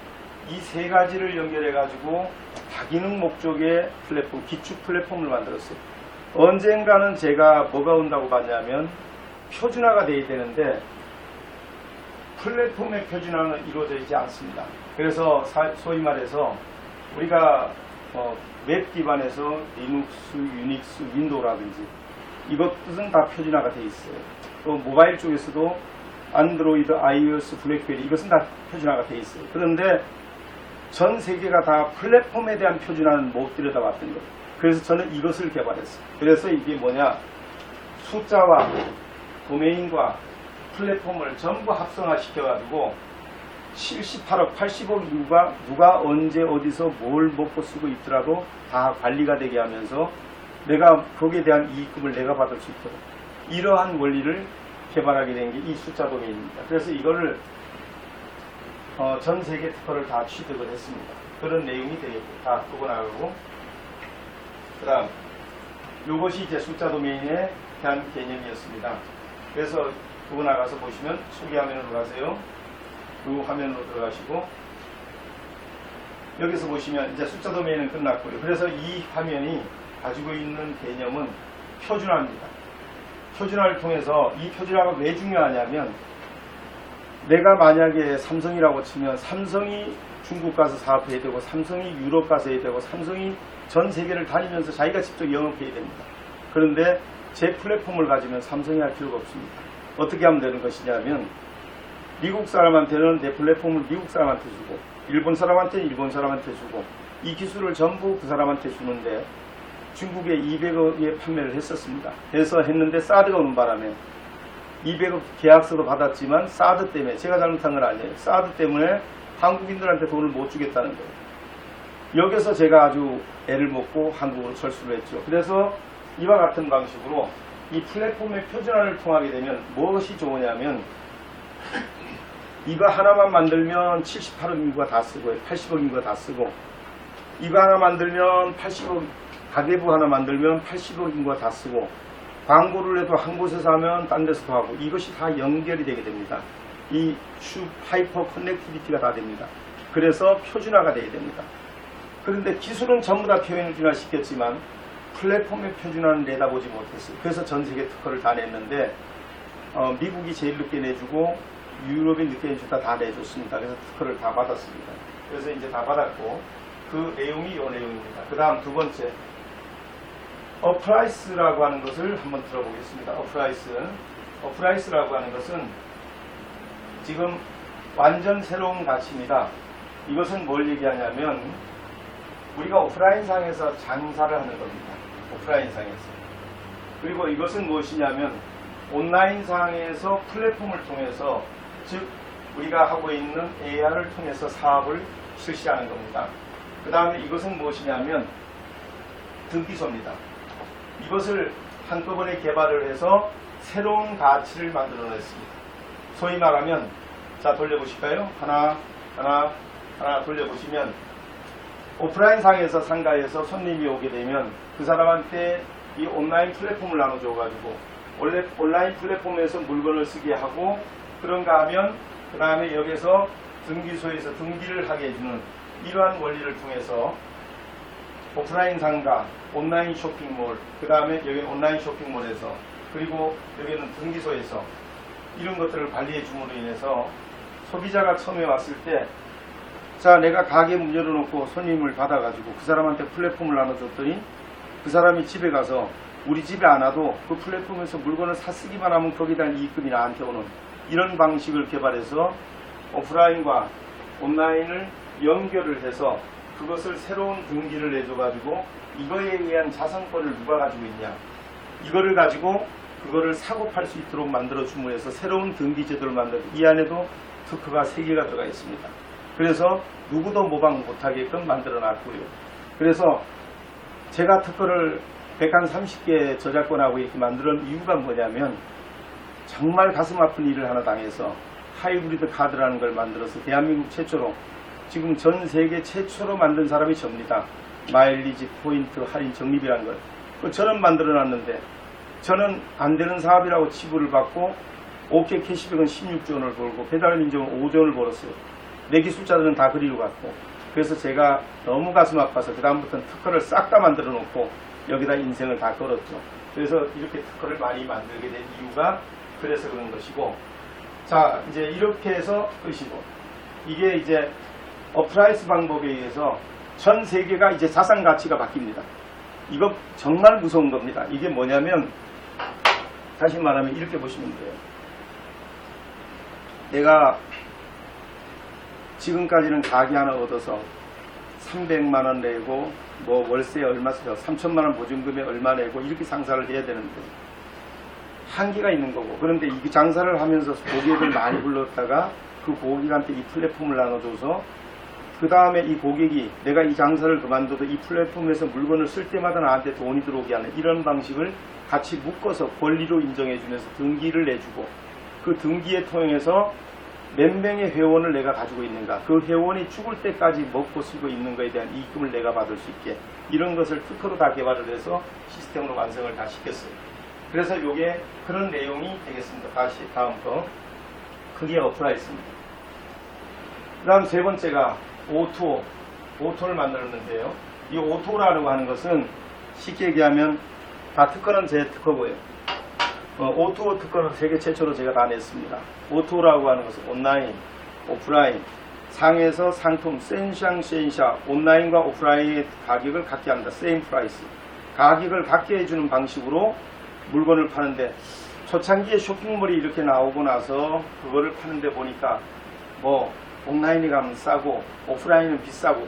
이 세 가지를 연결해 가지고 다기능 목적의 플랫폼, 기축 플랫폼을 만들었어요. 언젠가는 제가 뭐가 온다고 봤냐면 표준화가 돼야 되는데 플랫폼의 표준화는 이루어져 있지 않습니다. 그래서 소위 말해서 우리가 웹 기반에서 리눅스, 유닉스, 윈도우라든지 이것들은 다 표준화가 되어 있어요. 또 모바일 쪽에서도 안드로이드, iOS, 블랙베리 이것은 다 표준화가 되어 있어요. 그런데 전 세계가 다 플랫폼에 대한 표준화는 못 들여다봤던 거예요. 그래서 저는 이것을 개발했어요. 그래서 이게 뭐냐, 숫자와 도메인과 플랫폼을 전부 합성화 시켜가지고 78억, 80억 인구가 누가 언제 어디서 뭘 먹고 쓰고 있더라도 다 관리가 되게 하면서 내가 거기에 대한 이익금을 내가 받을 수 있도록 이러한 원리를 개발하게 된 게 이 숫자 도메인입니다. 그래서 이거를 전 세계 특허를 다 취득을 했습니다. 그런 내용이 다 끄고 나가고, 그 다음 이것이 이제 숫자 도메인에 대한 개념이었습니다. 그래서 끄고 나가서 보시면 소개 화면으로 가세요. 이 화면으로 들어가시고 여기서 보시면 이제 숫자 도메인은 끝났고요. 그래서 이 화면이 가지고 있는 개념은 표준화입니다. 표준화를 통해서, 이 표준화가 왜 중요하냐면, 내가 만약에 삼성이라고 치면 삼성이 중국 가서 사업해야 되고, 삼성이 유럽 가서 해야 되고, 삼성이 전 세계를 다니면서 자기가 직접 영업해야 됩니다. 그런데 제 플랫폼을 가지면 삼성이 할 필요가 없습니다. 어떻게 하면 되는 것이냐면, 미국 사람한테는 내 플랫폼을 미국 사람한테 주고, 일본 사람한테는 일본 사람한테 주고, 이 기술을 전부 그 사람한테 주는데, 중국에 200억에 판매를 했었습니다. 그래서 했는데 사드가 오는 바람에 200억 계약서도 받았지만 사드 때문에, 제가 잘못한 건 아니에요. 사드 때문에 한국인들한테 돈을 못 주겠다는 거예요. 여기서 제가 아주 애를 먹고 한국으로 철수를 했죠. 그래서 이와 같은 방식으로 이 플랫폼의 표준화를 통하게 되면 무엇이 좋으냐면, 이거 하나만 만들면 78억 인구가 다 쓰고 80억 인구가 다 쓰고, 이거 하나 만들면 80억, 가계부 하나 만들면 80억 인구가 다 쓰고, 광고를 해도 한 곳에서 하면 딴 데서도 하고, 이것이 다 연결이 되게 됩니다. 이 하이퍼 커넥티비티가 다 됩니다. 그래서 표준화가 되게 됩니다. 그런데 기술은 전부 다 표준화 시켰지만 플랫폼의 표준화는 내다보지 못했어요. 그래서 전 세계 특허를 다 냈는데, 미국이 제일 늦게 내주고 유럽이 늦게 내주다 다 내줬습니다. 그래서 특허를 다 받았습니다. 그래서 이제 다 받았고, 그 내용이 이 내용입니다. 그 다음 두 번째, 어프라이스라고 하는 것을 한번 들어보겠습니다. 어프라이스라고 하는 것은 지금 완전 새로운 가치입니다. 이것은 뭘 얘기하냐면, 우리가 오프라인상에서 장사를 하는 겁니다. 오프라인상에서. 그리고 이것은 무엇이냐면, 온라인상에서 플랫폼을 통해서, 즉 우리가 하고 있는 AR을 통해서 사업을 실시하는 겁니다. 그 다음에 이것은 무엇이냐면 등기소입니다. 이것을 한꺼번에 개발을 해서 새로운 가치를 만들어냈습니다. 소위 말하면, 자 돌려보실까요? 하나 돌려보시면, 오프라인 상에서 상가에서 손님이 오게 되면 그 사람한테 이 온라인 플랫폼을 나눠줘가지고 원래 온라인 플랫폼에서 물건을 쓰게 하고, 그런가 하면 그 다음에 여기서 등기소에서 등기를 하게 해주는 이러한 원리를 통해서 오프라인 상가, 온라인 쇼핑몰, 그 다음에 여기 온라인 쇼핑몰에서, 그리고 여기는 등기소에서 이런 것들을 관리해 줌으로 인해서 소비자가 처음에 왔을 때, 자 내가 가게 문 열어놓고 손님을 받아가지고 그 사람한테 플랫폼을 나눠줬더니 그 사람이 집에 가서 우리 집에 안 와도 그 플랫폼에서 물건을 사쓰기만 하면 거기에 대한 이익금이 나한테 오는 이런 방식을 개발해서 오프라인과 온라인을 연결을 해서 그것을 새로운 등기를 내줘가지고 이거에 의한 자산권을 누가 가지고 있냐, 이거를 가지고 그거를 사고 팔 수 있도록 만들어줌으로 해서 새로운 등기 제도를 만들고, 이 안에도 특허가 3개가 들어가 있습니다. 그래서 누구도 모방 못하게끔 만들어 놨고요. 그래서 제가 특허를 130개 저작권하고 이렇게 만드는 이유가 뭐냐면, 정말 가슴 아픈 일을 하나 당해서 하이브리드 카드라는 걸 만들어서 대한민국 최초로, 지금 전 세계 최초로 만든 사람이 접니다. 마일리지 포인트 할인 적립이라는 걸. 저는 만들어 놨는데, 저는 안 되는 사업이라고 치부를 받고 OK 캐시백은 16조 원을 벌고 배달 민족은 5조 원을 벌었어요. 내 기술자들은 다 그리로 갔고. 그래서 제가 너무 가슴 아파서 그 다음부터는 특허를 싹 다 만들어 놓고 여기다 인생을 다 걸었죠. 그래서 이렇게 특허를 많이 만들게 된 이유가 그래서 그런 것이고, 자 이제 이렇게 해서 끝이고, 이게 이제 어프라이스 방법에 의해서 전 세계가 이제 자산 가치가 바뀝니다. 이거 정말 무서운 겁니다. 이게 뭐냐면 다시 말하면 이렇게 보시면 돼요. 내가 지금까지는 가게 하나 얻어서 300만 원 내고 뭐 월세 얼마 써요, 3천만 원 보증금에 얼마 내고 이렇게 장사를 해야 되는데 한계가 있는 거고, 그런데 이 장사를 하면서 고객을 많이 불렀다가 그 고객한테 이 플랫폼을 나눠줘서 그 다음에 이 고객이 내가 이 장사를 그만둬도 이 플랫폼에서 물건을 쓸 때마다 나한테 돈이 들어오게 하는 이런 방식을 같이 묶어서 권리로 인정해주면서 등기를 내주고, 그 등기에 통해서 몇 명의 회원을 내가 가지고 있는가, 그 회원이 죽을 때까지 먹고 쓰고 있는 것에 대한 이익금을 내가 받을 수 있게, 이런 것을 특허로 다 개발을 해서 시스템으로 완성을 다 시켰어요. 그래서 이게 그런 내용이 되겠습니다. 다시 다음 거, 그게 어플라이스입니다. 그 다음 세 번째가 오토를 만들었는데요. 이 오토라고 하는 것은 쉽게 얘기하면 다 특허는 제 특허고요. 오토 특허는 세계 최초로 제가 다 냈습니다. 오토라고 하는 것은 온라인, 오프라인, 상에서 상품, 센샹, 온라인과 오프라인의 가격을 같게 한다. 세임 프라이스. 가격을 같게 해주는 방식으로 물건을 파는데, 초창기에 쇼핑몰이 이렇게 나오고 나서 그거를 파는데 보니까 뭐 온라인에 가면 싸고 오프라인은 비싸고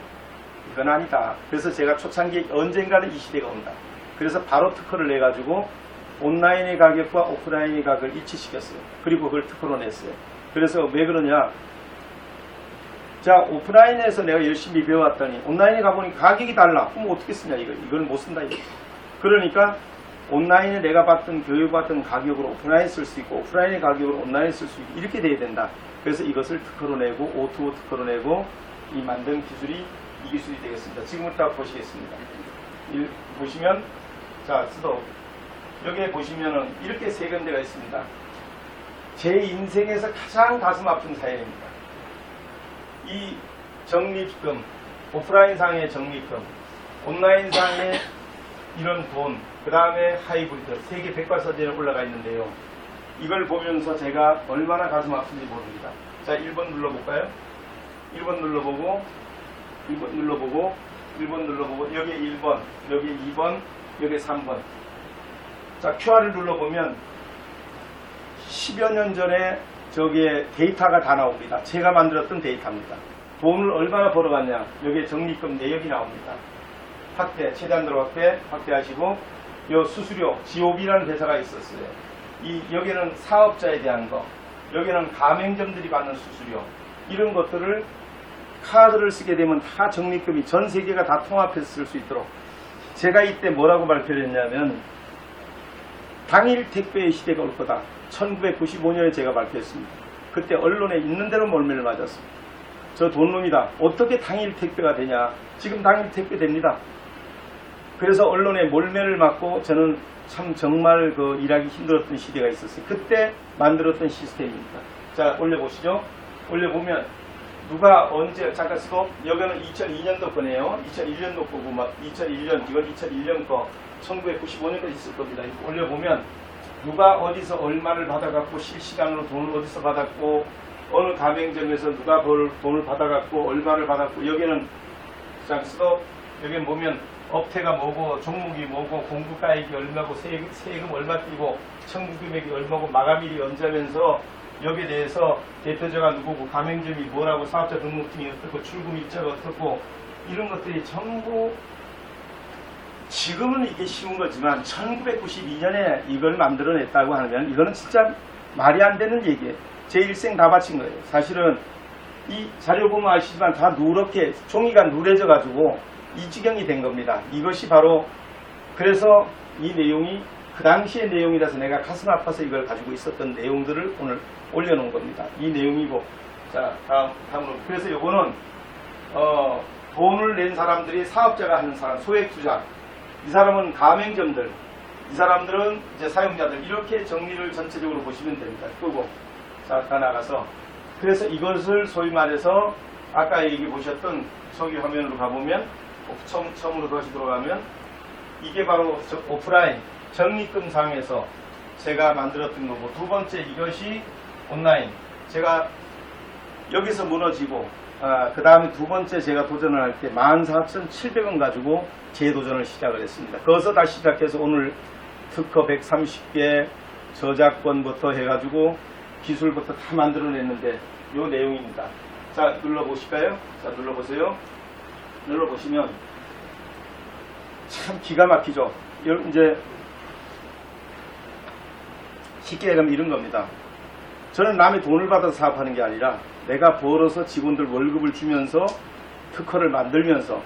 이건 아니다. 그래서 제가 초창기에 언젠가는 이 시대가 온다. 그래서 바로 특허를 내가지고 온라인의 가격과 오프라인의 가격을 일치시켰어요. 그리고 그걸 특허로 냈어요. 그래서 왜 그러냐, 자, 오프라인에서 내가 열심히 배워왔더니 온라인에 가보니 가격이 달라. 그럼 어떻게 쓰냐, 이걸 못 쓴다, 이거. 그러니까 온라인에 내가 받던 교육받던 가격으로 오프라인 쓸 수 있고, 오프라인의 가격으로 온라인 쓸 수 있고, 이렇게 돼야 된다. 그래서 이것을 특허로 내고, 오토 특허로 내고, 이 만든 기술이 이 기술이 되겠습니다. 지금부터 보시겠습니다. 보시면, 자, 스톱. 여기에 보시면은 이렇게 세 군데가 있습니다. 제 인생에서 가장 가슴 아픈 사연입니다. 이 적립금, 오프라인상의 적립금, 온라인상의 이런 돈, 그 다음에 하이브리드, 세계 백과사전에 올라가 있는데요. 이걸 보면서 제가 얼마나 가슴 아픈지 모릅니다. 자, 1번 눌러볼까요? 1번 눌러보고, 1번 눌러보고, 1번 눌러보고, 여기에 1번, 여기에 2번, 여기에 3번. 자, QR을 눌러보면 10여 년 전에 저기에 데이터가 다 나옵니다. 제가 만들었던 데이터입니다. 돈을 얼마나 벌어갔냐, 여기에 적립금 내역이 나옵니다. 확대, 최대한으로 확대하시고, 요 수수료, GOB라는 회사가 있었어요. 여기는 사업자에 대한 거, 여기는 가맹점들이 받는 수수료, 이런 것들을 카드를 쓰게 되면 다 적립금이 전 세계가 다 통합해서 쓸 수 있도록, 제가 이때 뭐라고 발표를 했냐면 당일 택배의 시대가 올 거다. 1995년에 제가 발표했습니다. 그때 언론에 있는 대로 몰매를 맞았습니다. 저 돈놈이다. 어떻게 당일 택배가 되냐. 지금 당일 택배 됩니다. 그래서 언론에 몰매를 맞고 저는 참 정말 그 일하기 힘들었던 시대가 있었어요. 그때 만들었던 시스템입니다. 자, 올려보시죠. 올려보면 누가 언제, 잠깐 스톱. 여기는 2002년도 거네요. 2001년도 거고, 막 2001년, 이건 2001년 거, 1995년까지 있을 겁니다. 올려보면 누가 어디서 얼마를 받아갖고 실시간으로 돈을 어디서 받았고, 어느 가맹점에서 누가 돈을 받아갖고 얼마를 받았고, 여기는 자, 스톱. 여기는 보면 업태가 뭐고, 종목이 뭐고, 공급가액이 얼마고, 세금 얼마 띄고, 청구 금액이 얼마고, 마감일이 언제면서 여기에 대해서 대표자가 누구고, 가맹점이 뭐라고, 사업자 등록증이 어떻고, 출금 일자가 어떻고, 이런 것들이 전부, 지금은 이게 쉬운 거지만 1992년에 이걸 만들어냈다고 하면 이거는 진짜 말이 안 되는 얘기예요. 제 일생 다 바친 거예요. 사실은 이 자료 보면 아시지만 다 누렇게 종이가 누래져 가지고 이 지경이 된 겁니다. 이것이 바로, 그래서 이 내용이 그 당시의 내용이라서 내가 가슴 아파서 이걸 가지고 있었던 내용들을 오늘 올려놓은 겁니다. 이 내용이고, 자, 다음으로. 그래서 요거는 돈을 낸 사람들이 사업자가 하는 사람, 소액 투자, 이 사람은 가맹점들, 이 사람들은 이제 사용자들, 이렇게 정리를 전체적으로 보시면 됩니다. 끄고, 자, 다 나가서. 그래서 이것을 소위 말해서 아까 얘기 보셨던 소기 화면으로 가보면, 처음으로 다시 들어가면 이게 바로 오프라인 적립금 상에서 제가 만들었던 거고, 두 번째 이것이 온라인, 제가 여기서 무너지고 그 다음에 두 번째 제가 도전을 할 때 14,700원 가지고 재도전을 시작을 했습니다. 거기서 다시 시작해서 오늘 특허 130개, 저작권부터 해가지고 기술부터 다 만들어냈는데 요 내용입니다. 자, 눌러보실까요? 자, 눌러보세요. 눌러보시면 참 기가 막히죠. 이제 쉽게 얘기하면 이런 겁니다. 저는 남의 돈을 받아서 사업하는 게 아니라 내가 벌어서 직원들 월급을 주면서 특허를 만들면서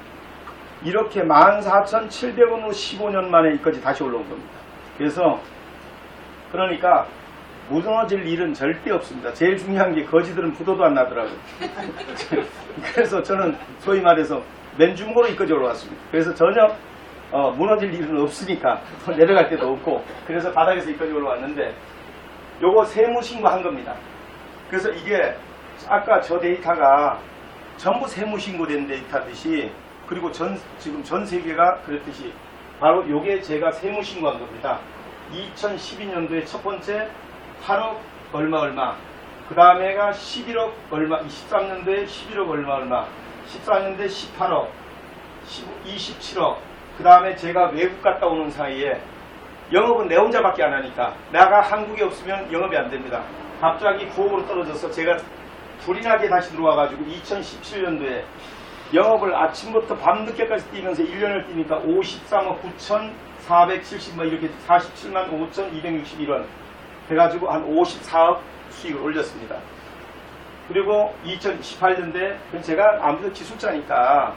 이렇게 14,700원으로 15년 만에 여기까지 다시 올라온 겁니다. 그래서 그러니까 무너질 일은 절대 없습니다. 제일 중요한 게 거지들은 부도도 안 나더라고요. 그래서 저는 소위 말해서 맨주먹으로 여기까지 올라왔습니다. 그래서 전혀 무너질 일은 없으니까 내려갈 때도 없고 그래서 바닥에서 여기까지 올라왔는데 요거 세무신고한 겁니다. 그래서 이게 아까 저 데이터가 전부 세무신고된 데이터듯이 그리고 지금 전 세계가 그랬듯이 바로 요게 제가 세무신고한 겁니다. 2012년도에 첫 번째 8억 얼마 그 다음에가 11억 얼마 23년도에 11억 얼마 14년도에 18억 27억 그 다음에 제가 외국 갔다 오는 사이에 영업은 내 혼자밖에 안 하니까 내가 한국에 없으면 영업이 안 됩니다. 갑자기 9억으로 떨어져서 제가 불이 나게 다시 들어와가지고 2017년도에 영업을 아침부터 밤늦게까지 뛰면서 1년을 뛰니까 53억 9,470만 이렇게 47만 5,261원 해가지고 한 54억 수익을 올렸습니다. 그리고 2018년도에 제가 아무래도 기술자니까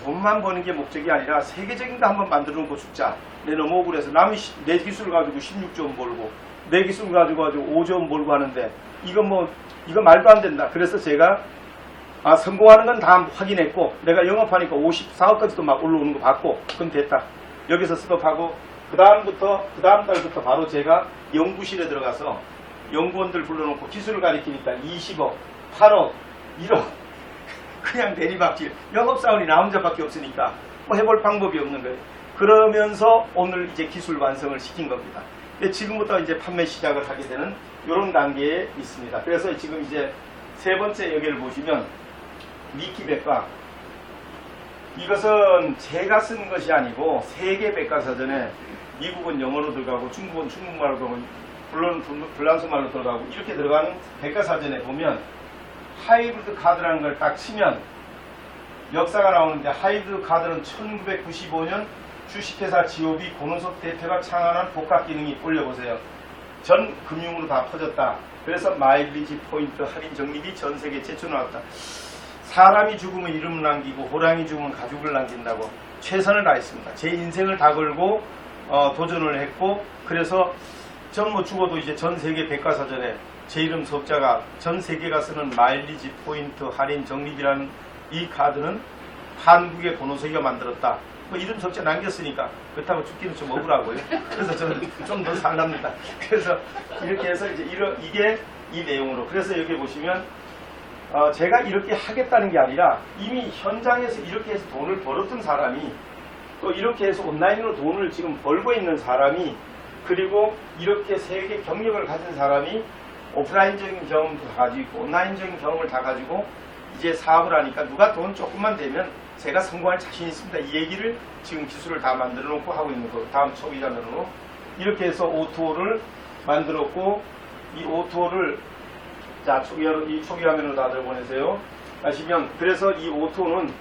돈만 버는 게 목적이 아니라 세계적인 거 한번 만들어 놓고 죽자. 내 너무 억울해서 남이 내 기술을 가지고 16조 원 벌고 내 기술을 가지고 5조 원 벌고 하는데 이거 말도 안 된다. 그래서 제가 성공하는 건 다 확인했고 내가 영업하니까 54억까지도 막 올라오는 거 봤고 그럼 됐다. 여기서 스톱하고 그 다음 달부터 바로 제가 연구실에 들어가서 연구원들 불러놓고 기술을 가리키니까 20억, 8억, 1억 그냥 내리막길. 영업사원이 나 혼자밖에 없으니까 뭐 해볼 방법이 없는 거예요. 그러면서 오늘 이제 기술 완성을 시킨 겁니다. 근데 지금부터 이제 판매 시작을 하게 되는 이런 단계에 있습니다. 그래서 지금 이제 세 번째 여기를 보시면 위키백과 이것은 제가 쓴 것이 아니고 세계 백과사전에 미국은 영어로 들어가고 중국은 중국말로 들어가고 물론 불란서말로 들어가고 이렇게 들어가는 백과사전에 보면 하이브리드 카드라는 걸 딱 치면 역사가 나오는데 하이브리드 카드는 1995년 주식회사 GOB 권은석 대표가 창안한 복합 기능이 올려보세요. 전 금융으로 다 퍼졌다. 그래서 마일리지 포인트 할인 적립이 전 세계 최초로 나왔다. 사람이 죽으면 이름을 남기고 호랑이 죽으면 가죽을 남긴다고 최선을 다했습니다. 제 인생을 다 걸고 도전을 했고 그래서 전 뭐 죽어도 이제 전 세계 백과사전에 제 이름 석자가 전 세계가 쓰는 마일리지 포인트 할인 적립이라는 이 카드는 한국의 권호석이가 만들었다. 뭐 이름 석자 남겼으니까 그렇다고 죽기는 좀 억울하고요. 그래서 저는 좀 더 살랍니다. 그래서 이렇게 해서 이제 이게 이 내용으로 그래서 여기 보시면 제가 이렇게 하겠다는 게 아니라 이미 현장에서 이렇게 해서 돈을 벌었던 사람이 또 이렇게 해서 온라인으로 돈을 지금 벌고 있는 사람이 그리고 이렇게 세계 경력을 가진 사람이 오프라인적인 경험도 다 가지고 온라인적인 경험을 다 가지고 이제 사업을 하니까 누가 돈 조금만 되면 제가 성공할 자신 있습니다. 이 얘기를 지금 기술을 다 만들어 놓고 하고 있는 거. 다음 초기 화면으로 이렇게 해서 오토를 만들었고 이 오토를 자 이 초기 화면으로 다들 보내세요. 하시면 그래서 이 오토는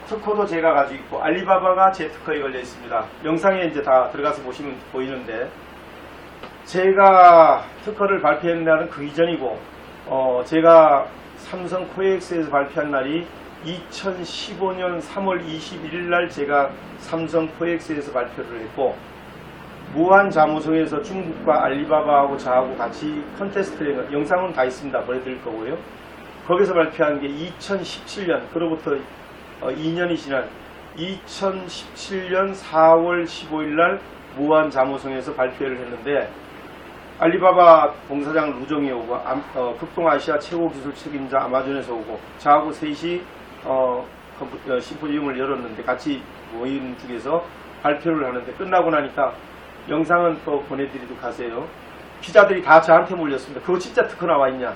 특허도 제가 가지고 있고 알리바바가 제 특허에 걸려 있습니다. 영상에 이제 다 들어가서 보시면 보이는데 제가 특허를 발표했다는 그 이전이고 제가 삼성 코엑스에서 발표한 날이 2015년 3월 21일 날 제가 삼성 코엑스에서 발표를 했고 무한자모성에서 중국과 알리바바하고 저하고 같이 컨테스트를 영상은 다 있습니다. 보내드릴 거고요. 거기서 발표한 게 2017년 그로부터 2년이 지난 2017년 4월 15일 날 무한자모성에서 발표를 했는데 알리바바 봉사장 루정이 오고 극동아시아 최고 기술 책임자 아마존에서 오고 저하고 셋이 심포지움을 열었는데 같이 모임 중에서 발표를 하는데 끝나고 나니까 영상은 또 보내드리도록 하세요. 기자들이 다 저한테 몰렸습니다. 그거 진짜 특허 나와 있냐?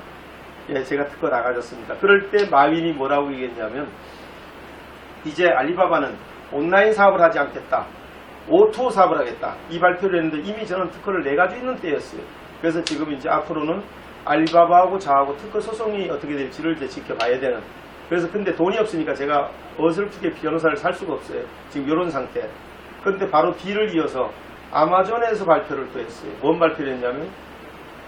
예, 제가 특허 나가졌습니다. 그럴 때 마윈이 뭐라고 얘기했냐면 이제 알리바바는 온라인 사업을 하지 않겠다. O2O 사업을 하겠다. 이 발표를 했는데 이미 저는 특허를 내가지고 있는 때였어요. 그래서 지금 이제 앞으로는 알리바바하고 저하고 특허 소송이 어떻게 될지를 이제 지켜봐야 되는. 그래서 근데 돈이 없으니까 제가 어설프게 변호사를 살 수가 없어요. 지금 이런 상태. 그런데 바로 뒤를 이어서 아마존에서 발표를 또 했어요. 뭔 발표를 했냐면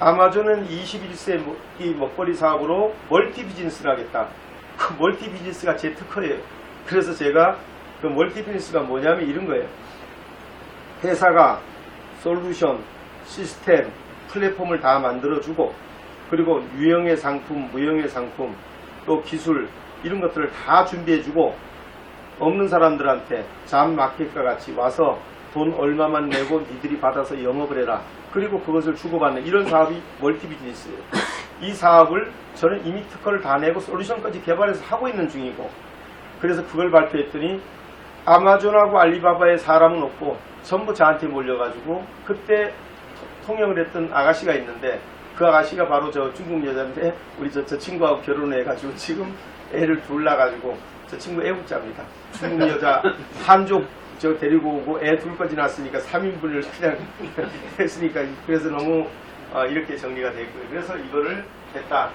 아마존은 21세 이 먹거리 사업으로 멀티 비즈니스를 하겠다. 그 멀티 비즈니스가 제 특허예요. 그래서 제가 그 멀티 비즈니스가 뭐냐면 이런 거예요. 회사가 솔루션, 시스템, 플랫폼을 다 만들어주고 그리고 유형의 상품, 무형의 상품, 또 기술 이런 것들을 다 준비해주고 없는 사람들한테 잠마켓과 같이 와서 돈 얼마만 내고 니들이 받아서 영업을 해라. 그리고 그것을 주고받는 이런 사업이 멀티 비즈니스예요. 이 사업을 저는 이미 특허를 다 내고 솔루션까지 개발해서 하고 있는 중이고 그래서 그걸 발표했더니 아마존하고 알리바바의 사람은 없고 전부 저한테 몰려가지고 그때 통역을 했던 아가씨가 있는데 그 아가씨가 바로 저 중국 여자인데 우리 저 친구하고 결혼해가지고 지금 애를 둘 낳아가지고 저 친구 애국자입니다. 중국 여자 한족 저 데리고 오고 애 둘까지 낳았으니까 3인분을 그냥 했으니까 그래서 너무 이렇게 정리가 됐고요. 그래서 이거를 했다.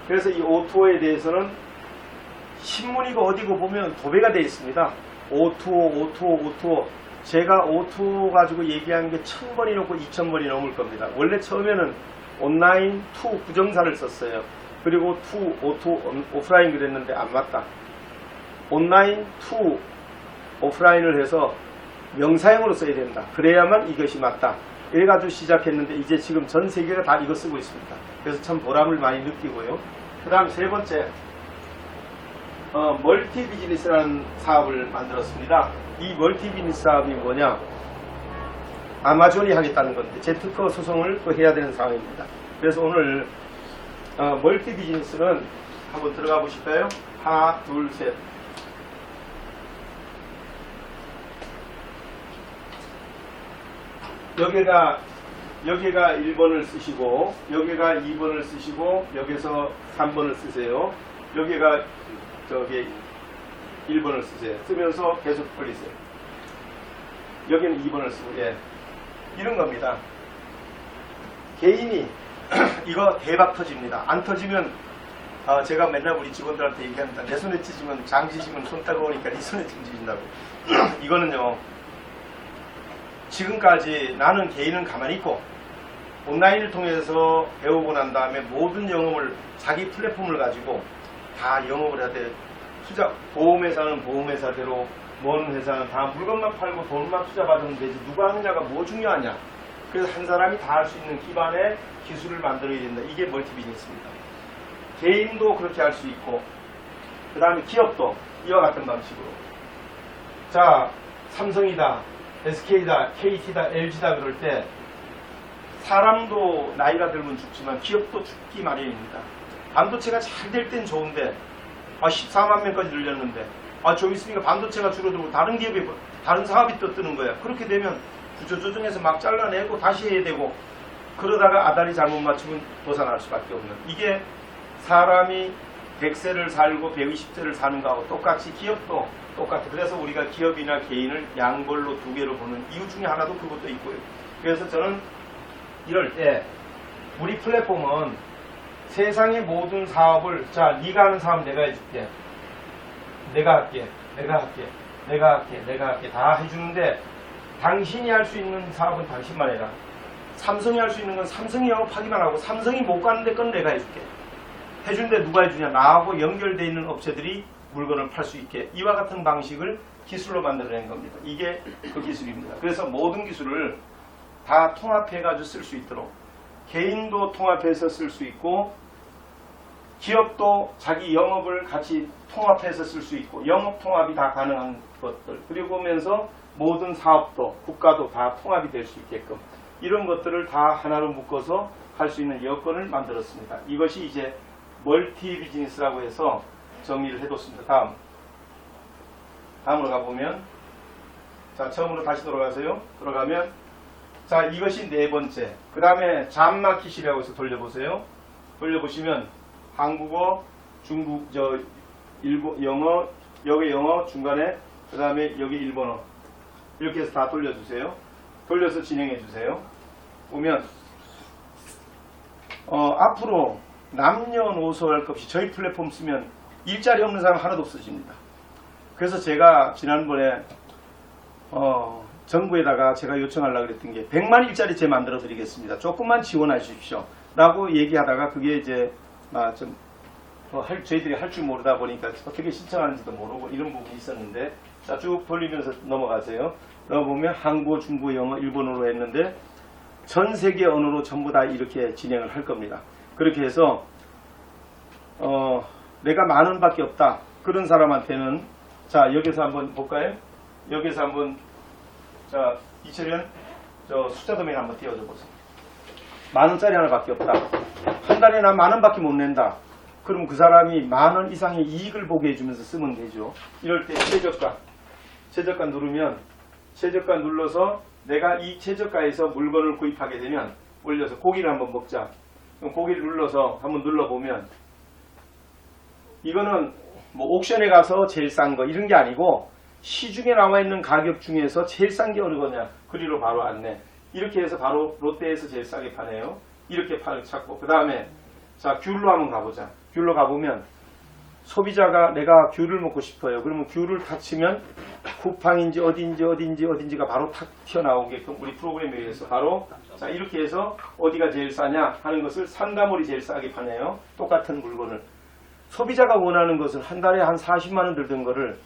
그래서 이 O2O에 대해서는 신문이고 어디고 보면 도배가 되어 있습니다. O2O. 제가 O2O 가지고 얘기한 게 1000번이 넘고 2000번이 넘을 겁니다. 원래 처음에는 온라인 투 부정사를 썼어요. 그리고 투 O2 오프라인 그랬는데 안 맞다. 온라인 투 오프라인을 해서 명사형으로 써야 된다. 그래야만 이것이 맞다. 이래가지고 시작했는데 이제 지금 전 세계가 다 이거 쓰고 있습니다. 그래서 참 보람을 많이 느끼고요. 그 다음 세 번째 멀티 비즈니스라는 사업을 만들었습니다. 이 멀티 비즈니스 사업이 뭐냐? 아마존이 하겠다는 건데 제 특허 소송을 또 해야 되는 상황입니다. 그래서 오늘 멀티 비즈니스는 한번 들어가 보실까요? 하나, 둘, 셋. 여기가 1번을 쓰시고 여기가 2번을 쓰시고 여기서 3번을 쓰세요. 여기가 저기 1번을 쓰세요. 쓰면서 계속 돌리세요. 여기는 2번을 쓰고 예. 이런 겁니다. 개인이 이거 대박 터집니다. 안 터지면 제가 맨날 우리 직원들한테 얘기합니다. 내 손에 찢으면 장지시면 손 따가우니까 네 손에 찢어진다고. 이거는요. 지금까지 나는 개인은 가만히 있고 온라인을 통해서 배우고 난 다음에 모든 영업을 자기 플랫폼을 가지고 다 영업을 해야 돼. 투자 보험회사는 보험회사대로 먼 회사는 다 물건만 팔고 돈만 투자받으면 되지 누가 하느냐가 뭐 중요하냐. 그래서 한 사람이 다 할 수 있는 기반의 기술을 만들어야 된다. 이게 멀티 비즈니스입니다. 개인도 그렇게 할 수 있고 그 다음에 기업도 이와 같은 방식으로 자 삼성이다 SK다 KT다 LG다 그럴 때 사람도 나이가 들면 죽지만 기업도 죽기 마련입니다. 반도체가 잘 될 땐 좋은데 14만 명까지 늘렸는데 좀 있으니까 반도체가 줄어들고 다른 기업이 다른 사업이 또 뜨는 거야. 그렇게 되면 구조조정해서 막 잘라내고 다시 해야 되고 그러다가 아다리 잘못 맞추면 도산할 수밖에 없는 이게 사람이 100세를 살고 120세를 사는 거하고 똑같이 기업도 똑같아. 그래서 우리가 기업이나 개인을 양벌로 두 개로 보는 이유 중에 하나도 그것도 있고요. 그래서 저는 이럴 때 우리 플랫폼은 세상의 모든 사업을 자 네가 하는 사업 내가 해줄게. 내가 할게. 다 해주는데 당신이 할 수 있는 사업은 당신만 해라. 삼성이 할 수 있는 건 삼성이 영업하기만 하고 삼성이 못 가는데 건 내가 해줄게. 해주는데 누가 해주냐? 나하고 연결되어 있는 업체들이 물건을 팔 수 있게 이와 같은 방식을 기술로 만들어낸 겁니다. 이게 그 기술입니다. 그래서 모든 기술을 다 통합해가지고 쓸 수 있도록 개인도 통합해서 쓸 수 있고 기업도 자기 영업을 같이 통합해서 쓸 수 있고 영업 통합이 다 가능한 것들 그리고 오면서 모든 사업도 국가도 다 통합이 될 수 있게끔 이런 것들을 다 하나로 묶어서 할 수 있는 여건을 만들었습니다. 이것이 이제 멀티 비즈니스라고 해서 정리를 해뒀습니다. 다음으로 가보면 자 처음으로 다시 돌아가세요. 돌아가면 자 이것이 네 번째 그 다음에 잠마켓이라고 해서 돌려보세요. 돌려보시면 한국어, 중국, 일본, 영어, 여기 영어 중간에 그 다음에 여기 일본어 이렇게 해서 다 돌려주세요. 돌려서 진행해 주세요. 보면 앞으로 남녀노소 할 것 없이 저희 플랫폼 쓰면 일자리 없는 사람 하나도 없어집니다. 그래서 제가 지난번에 정부에다가 제가 요청하려고 그랬던 게 100만 일자리 제 만들어 드리겠습니다. 조금만 지원해 주십시오. 라고 얘기하다가 그게 이제 저희들이 할 줄 모르다 보니까 어떻게 신청하는지도 모르고 이런 부분이 있었는데 자, 쭉 돌리면서 넘어가세요. 보면 한국어, 중국어, 영어, 일본어로 했는데 전 세계 언어로 전부 다 이렇게 진행을 할 겁니다. 그렇게 해서 내가 10,000원밖에 없다. 그런 사람한테는 자 여기서 한번 볼까요? 여기서 한번 자 이철현 숫자 도면 한번 띄워줘 보세요. 10,000원짜리 하나밖에 없다. 한 달에 나 10,000원밖에 못 낸다. 그럼 그 사람이 10,000원 이상의 이익을 보게 해주면서 쓰면 되죠. 이럴 때 최저가 누르면 최저가 눌러서 내가 이 최저가에서 물건을 구입하게 되면 올려서 고기를 한번 먹자. 그럼 고기를 눌러서 한번 눌러보면 이거는 뭐 옥션에 가서 제일 싼 거 이런 게 아니고 시중에 나와 있는 가격 중에서 제일 싼 게 어느 거냐 그리로 바로 안내. 이렇게 해서 바로 롯데에서 제일 싸게 파네요. 이렇게 찾고 그 다음에 자 귤로 한번 가보자. 귤로 가보면 소비자가 내가 귤을 먹고 싶어요. 그러면 귤을 탁 치면 쿠팡인지 어딘지가 바로 탁 튀어나오게끔 우리 프로그램에 의해서 바로 자 이렇게 해서 어디가 제일 싸냐 하는 것을 산가몰이 제일 싸게 파네요. 똑같은 물건을 소비자가 원하는 것을 한 달에 한 40만원 들던 거를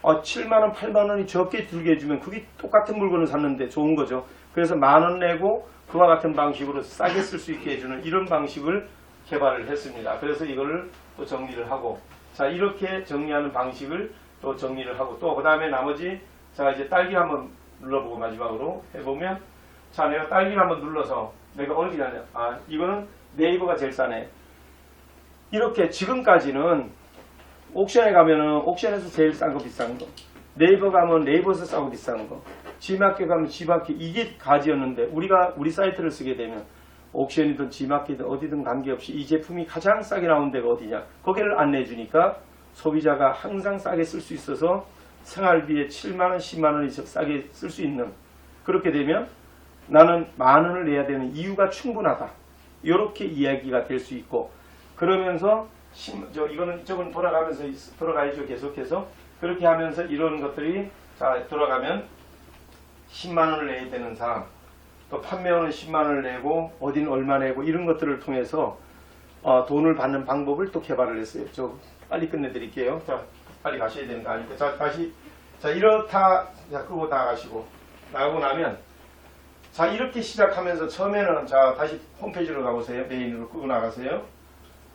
7만원 8만원이 적게 들게 해주면 그게 똑같은 물건을 샀는데 좋은 거죠. 그래서 10,000원 내고 그와 같은 방식으로 싸게 쓸 수 있게 해주는 이런 방식을 개발을 했습니다. 그래서 이거를 또 정리를 하고 자 이렇게 정리하는 방식을 또 정리를 하고 또 그 다음에 나머지 자 이제 딸기 한번 눌러보고 마지막으로 해보면 자 내가 딸기를 한번 눌러서 내가 어느 게 나냐 이거는 네이버가 제일 싸네. 이렇게 지금까지는 옥션에 가면은 옥션에서 제일 싼 거 비싼 거 네이버 가면 네이버에서 싸고 비싼 거 지마켓 가면 지마켓 이게 가지였는데 우리가 우리 사이트를 쓰게 되면 옥션이든 지마켓이든 어디든 관계없이 이 제품이 가장 싸게 나온 데가 어디냐 거기를 안내해 주니까 소비자가 항상 싸게 쓸 수 있어서 생활비에 7만원 10만원이 싸게 쓸 수 있는 그렇게 되면 나는 10,000원을 내야 되는 이유가 충분하다 이렇게 이야기가 될 수 있고 그러면서 이쪽은 돌아가야죠 계속해서 그렇게 하면서 이런 것들이 자 돌아가면 10만원을 내야 되는 사람 또 판매원은 10만원을 내고 어디는 얼마 내고 이런 것들을 통해서 돈을 받는 방법을 또 개발을 했어요. 저 빨리 끝내드릴게요. 자 빨리 가셔야 되는 거 아니까 자 다시 자 이렇다 자 끄고 다 가시고 나가고 나면 자 이렇게 시작하면서 처음에는 자 다시 홈페이지로 가보세요. 메인으로 끄고 나가세요.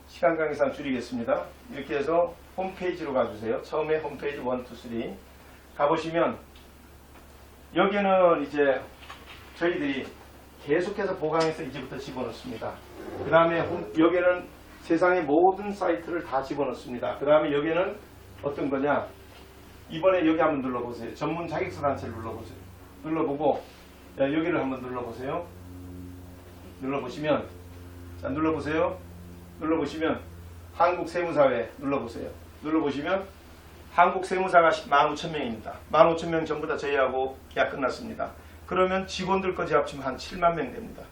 시간 관계상 줄이겠습니다. 이렇게 해서 홈페이지로 가주세요. 처음에 홈페이지 1, 2, 3 가보시면 여기는 이제 저희들이 계속해서 보강해서 이제부터 집어넣습니다. 그 다음에 여기는 세상의 모든 사이트를 다 집어넣습니다. 그 다음에 여기는 어떤 거냐 이번에 여기 한번 눌러보세요. 전문 자격서 단체를 눌러보세요. 눌러보고 여기를 한번 눌러보세요. 눌러보시면 자 눌러보시면 한국세무사회 눌러보세요. 눌러보시면 한국세무사가 15,000명입니다. 15,000명 전부 다 저희하고 계약 끝났습니다. 그러면 직원들까지 합치면 한 7만 명 됩니다.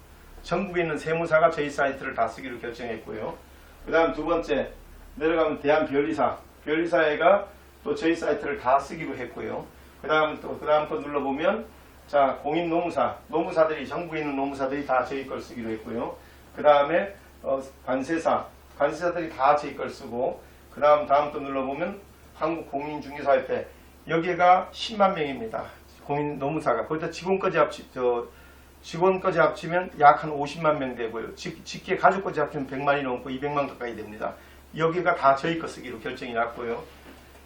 전국에 있는 세무사가 저희 사이트를 다 쓰기로 결정했고요. 그 다음 두 번째 내려가면 대한변리사 변리사회가 또 저희 사이트를 다 쓰기로 했고요. 그 다음 또 눌러보면 자 공인노무사들이 전국에 있는 노무사들이 다 저희 걸 쓰기로 했고요. 그 다음에 관세사들이 다 저희 걸 쓰고 그 다음 또 눌러보면 한국공인중개사협회 여기가 10만 명입니다. 공인 노무사가 거기다 직원까지 합치면 약 한 50만 명 되고요. 직계 가족까지 합치면 100만이 넘고 200만 가까이 됩니다. 여기가 다 저희 거 쓰기로 결정이 났고요.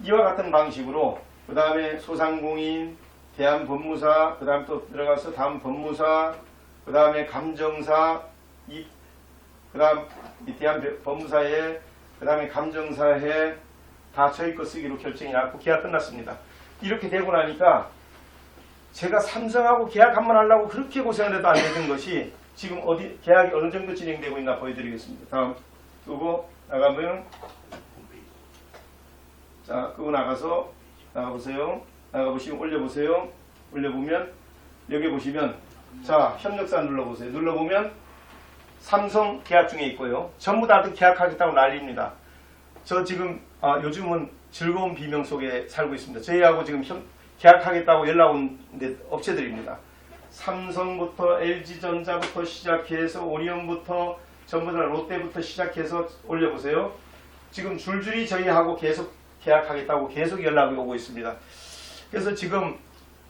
이와 같은 방식으로 그 다음에 소상공인, 대한법무사, 그 다음 또 들어가서 다음 법무사, 그 다음에 감정사, 그 다음 대한법무사회, 그 다음에 감정사회 다 저희 거 쓰기로 결정이 났고 계약 끝났습니다. 이렇게 되고 나니까 제가 삼성하고 계약 한번 하려고 그렇게 고생을 해도 안 되는 것이 지금 어디 계약이 어느 정도 진행되고 있나 보여드리겠습니다. 다음 끄고 나가면 자 끄고 나가보세요. 나가보시면 올려보세요. 올려보면 여기 보시면 자 협력사 눌러보세요. 눌러보면 삼성 계약 중에 있고요. 전부 다 계약하겠다고 난리입니다. 저 지금 요즘은 즐거운 비명 속에 살고 있습니다. 저희하고 지금 계약하겠다고 연락 온 업체들입니다. 삼성부터 LG전자부터 시작해서 오리온부터 전부 다 롯데부터 시작해서 올려보세요. 지금 줄줄이 저희하고 계속 계약하겠다고 계속 연락이 오고 있습니다. 그래서 지금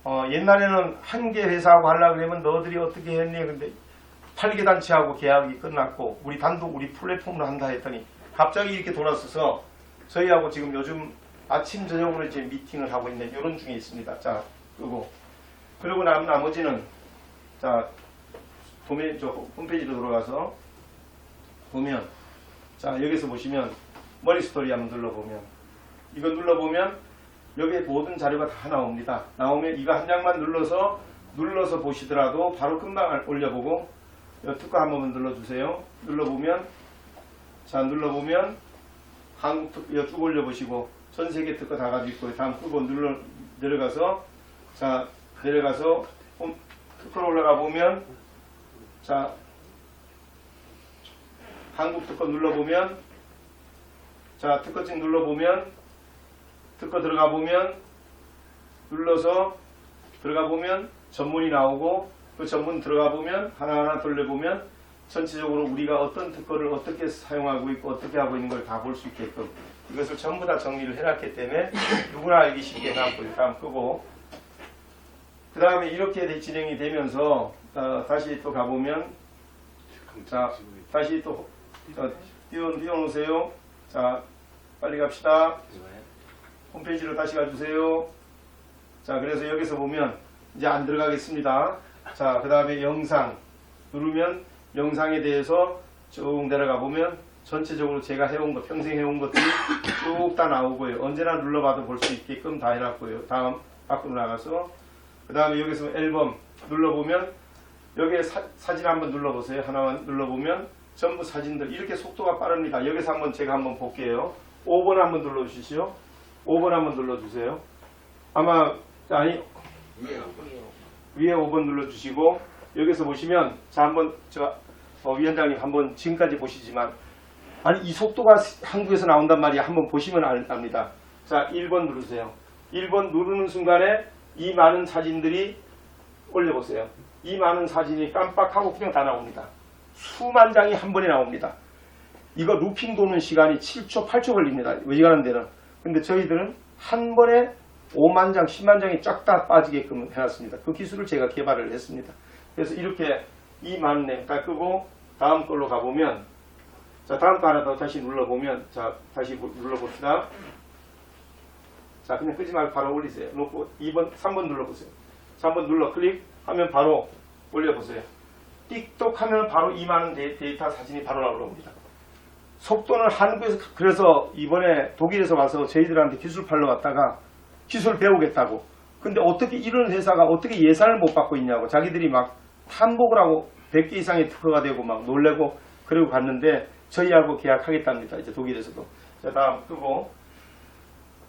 옛날에는 한 개 회사하고 하려고 그러면 너희들이 어떻게 했니? 근데 8개 단체하고 계약이 끝났고 우리 단독 우리 플랫폼으로 한다 했더니 갑자기 이렇게 돌아서서 저희하고 지금 요즘 아침 저녁으로 이제 미팅을 하고 있는 이런 중에 있습니다. 자, 그리고 나머지는 자 저 홈페이지로 들어가서 보면 자 여기서 보시면 머리 스토리 한번 눌러보면 이거 눌러보면 여기에 모든 자료가 다 나옵니다. 나오면 이거 한 장만 눌러서 보시더라도 바로 금방 올려보고 이 특허 한 번만 눌러주세요. 눌러보면 한국 특허 쭉 올려보시고 전 세계 특허 다 가지고 있고 다음 끄고 내려가서 특허로 올라가 보면 자 한국 특허 눌러보면 자 특허증 눌러보면 특허 들어가 보면 눌러서 들어가 보면 전문이 나오고 그 전문 들어가 보면 하나하나 돌려보면 전체적으로 우리가 어떤 특허를 어떻게 사용하고 있고 어떻게 하고 있는 걸 다 볼 수 있게끔 이것을 전부 다 정리를 해놨기 때문에 누구나 알기 쉽게 해놨고요. 다음 끄고 그 다음에 이렇게 진행이 되면서 다시 또 가보면 자 다시 또 띄워놓으세요. 자 빨리 갑시다. 홈페이지로 다시 가주세요. 자 그래서 여기서 보면 이제 안 들어가겠습니다. 자 그 다음에 영상 누르면 영상에 대해서 쭉 내려가 보면 전체적으로 제가 해온 것 평생 해온 것들이 쭉 다 나오고요. 언제나 눌러봐도 볼 수 있게끔 다 해놨고요. 다음 밖으로 나가서 그 다음에 여기서 앨범 눌러보면 여기에 사진 한번 눌러보세요. 하나만 눌러보면 전부 사진들 이렇게 속도가 빠릅니다. 여기서 한번 제가 한번 볼게요. 5번 한번 눌러주시죠. 5번 한번 눌러주세요. 아마 아니 위에 5번 눌러주시고 여기서 보시면 자 한번 위원장님 한번 지금까지 보시지만 아니 이 속도가 한국에서 나온단 말이야. 한번 보시면 압니다. 자 1번 누르세요. 1번 누르는 순간에 이 많은 사진들이 올려보세요. 이 많은 사진이 깜빡하고 그냥 다 나옵니다. 수만 장이 한 번에 나옵니다. 이거 루핑 도는 시간이 7초, 8초 걸립니다. 외지가는 데는. 근데 저희들은 한 번에 5만 장, 10만 장이 쫙 다 빠지게끔 해놨습니다. 그 기술을 제가 개발을 했습니다. 그래서 이렇게 이 많은 내용 다 끄고 다음 걸로 가보면 자 다음 거 하나 더 다시 눌러보면 자 다시 눌러봅시다. 자 그냥 끄지 말고 바로 올리세요. 놓고 2번, 3번 눌러보세요. 3번 눌러 클릭하면 바로 올려보세요. 띡똑 하면 바로 이 많은 데이터 사진이 바로 나옵니다. 속도는 한국에서 그래서 이번에 독일에서 와서 저희들한테 기술 팔러 왔다가 기술 배우겠다고. 근데 어떻게 이런 회사가 어떻게 예산을 못 받고 있냐고 자기들이 막 탐복을 하고 100개 이상의 특허가 되고 막 놀래고 그러고 갔는데 저희하고 계약하겠답니다. 이제 독일에서도. 자 다음 끄고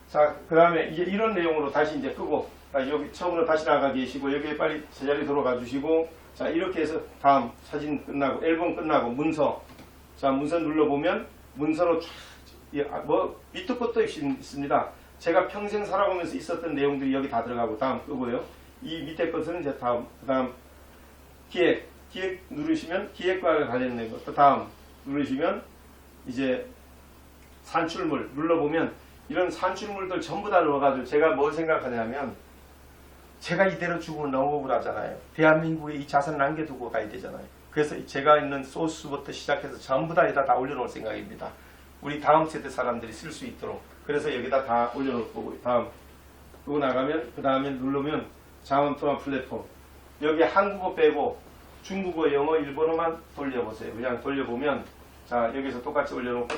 자 그 다음에 이제 이런 내용으로 다시 이제 끄고 여기 처음으로 다시 나가 계시고 여기에 빨리 제자리 돌아가 주시고 자 이렇게 해서 다음 사진 끝나고 앨범 끝나고 문서 자 문서 눌러보면 문서로 뭐 밑도 끝도 있습니다. 제가 평생 살아오면서 있었던 내용들이 여기 다 들어가고 다음 끄고요. 이 밑에 것은 이제 다음 기획 누르시면 기획과 관련된 것 또 다음 누르시면 이제 산출물 눌러보면 이런 산출물들 전부 다 넣어가지고 제가 뭘 생각하냐면 제가 이대로 죽으면 너무 억울하잖아요. 대한민국에 이 자산 남겨두고 가야 되잖아요. 그래서 제가 있는 소스부터 시작해서 전부 다 여기다 다 올려놓을 생각입니다. 우리 다음 세대 사람들이 쓸 수 있도록. 그래서 여기다 다 올려놓을 거고 다음 그거 나가면 그 다음에 누르면 자원통합 플랫폼 여기 한국어 빼고 중국어, 영어, 일본어만 돌려보세요. 그냥 돌려보면 자 여기서 똑같이 올려놓고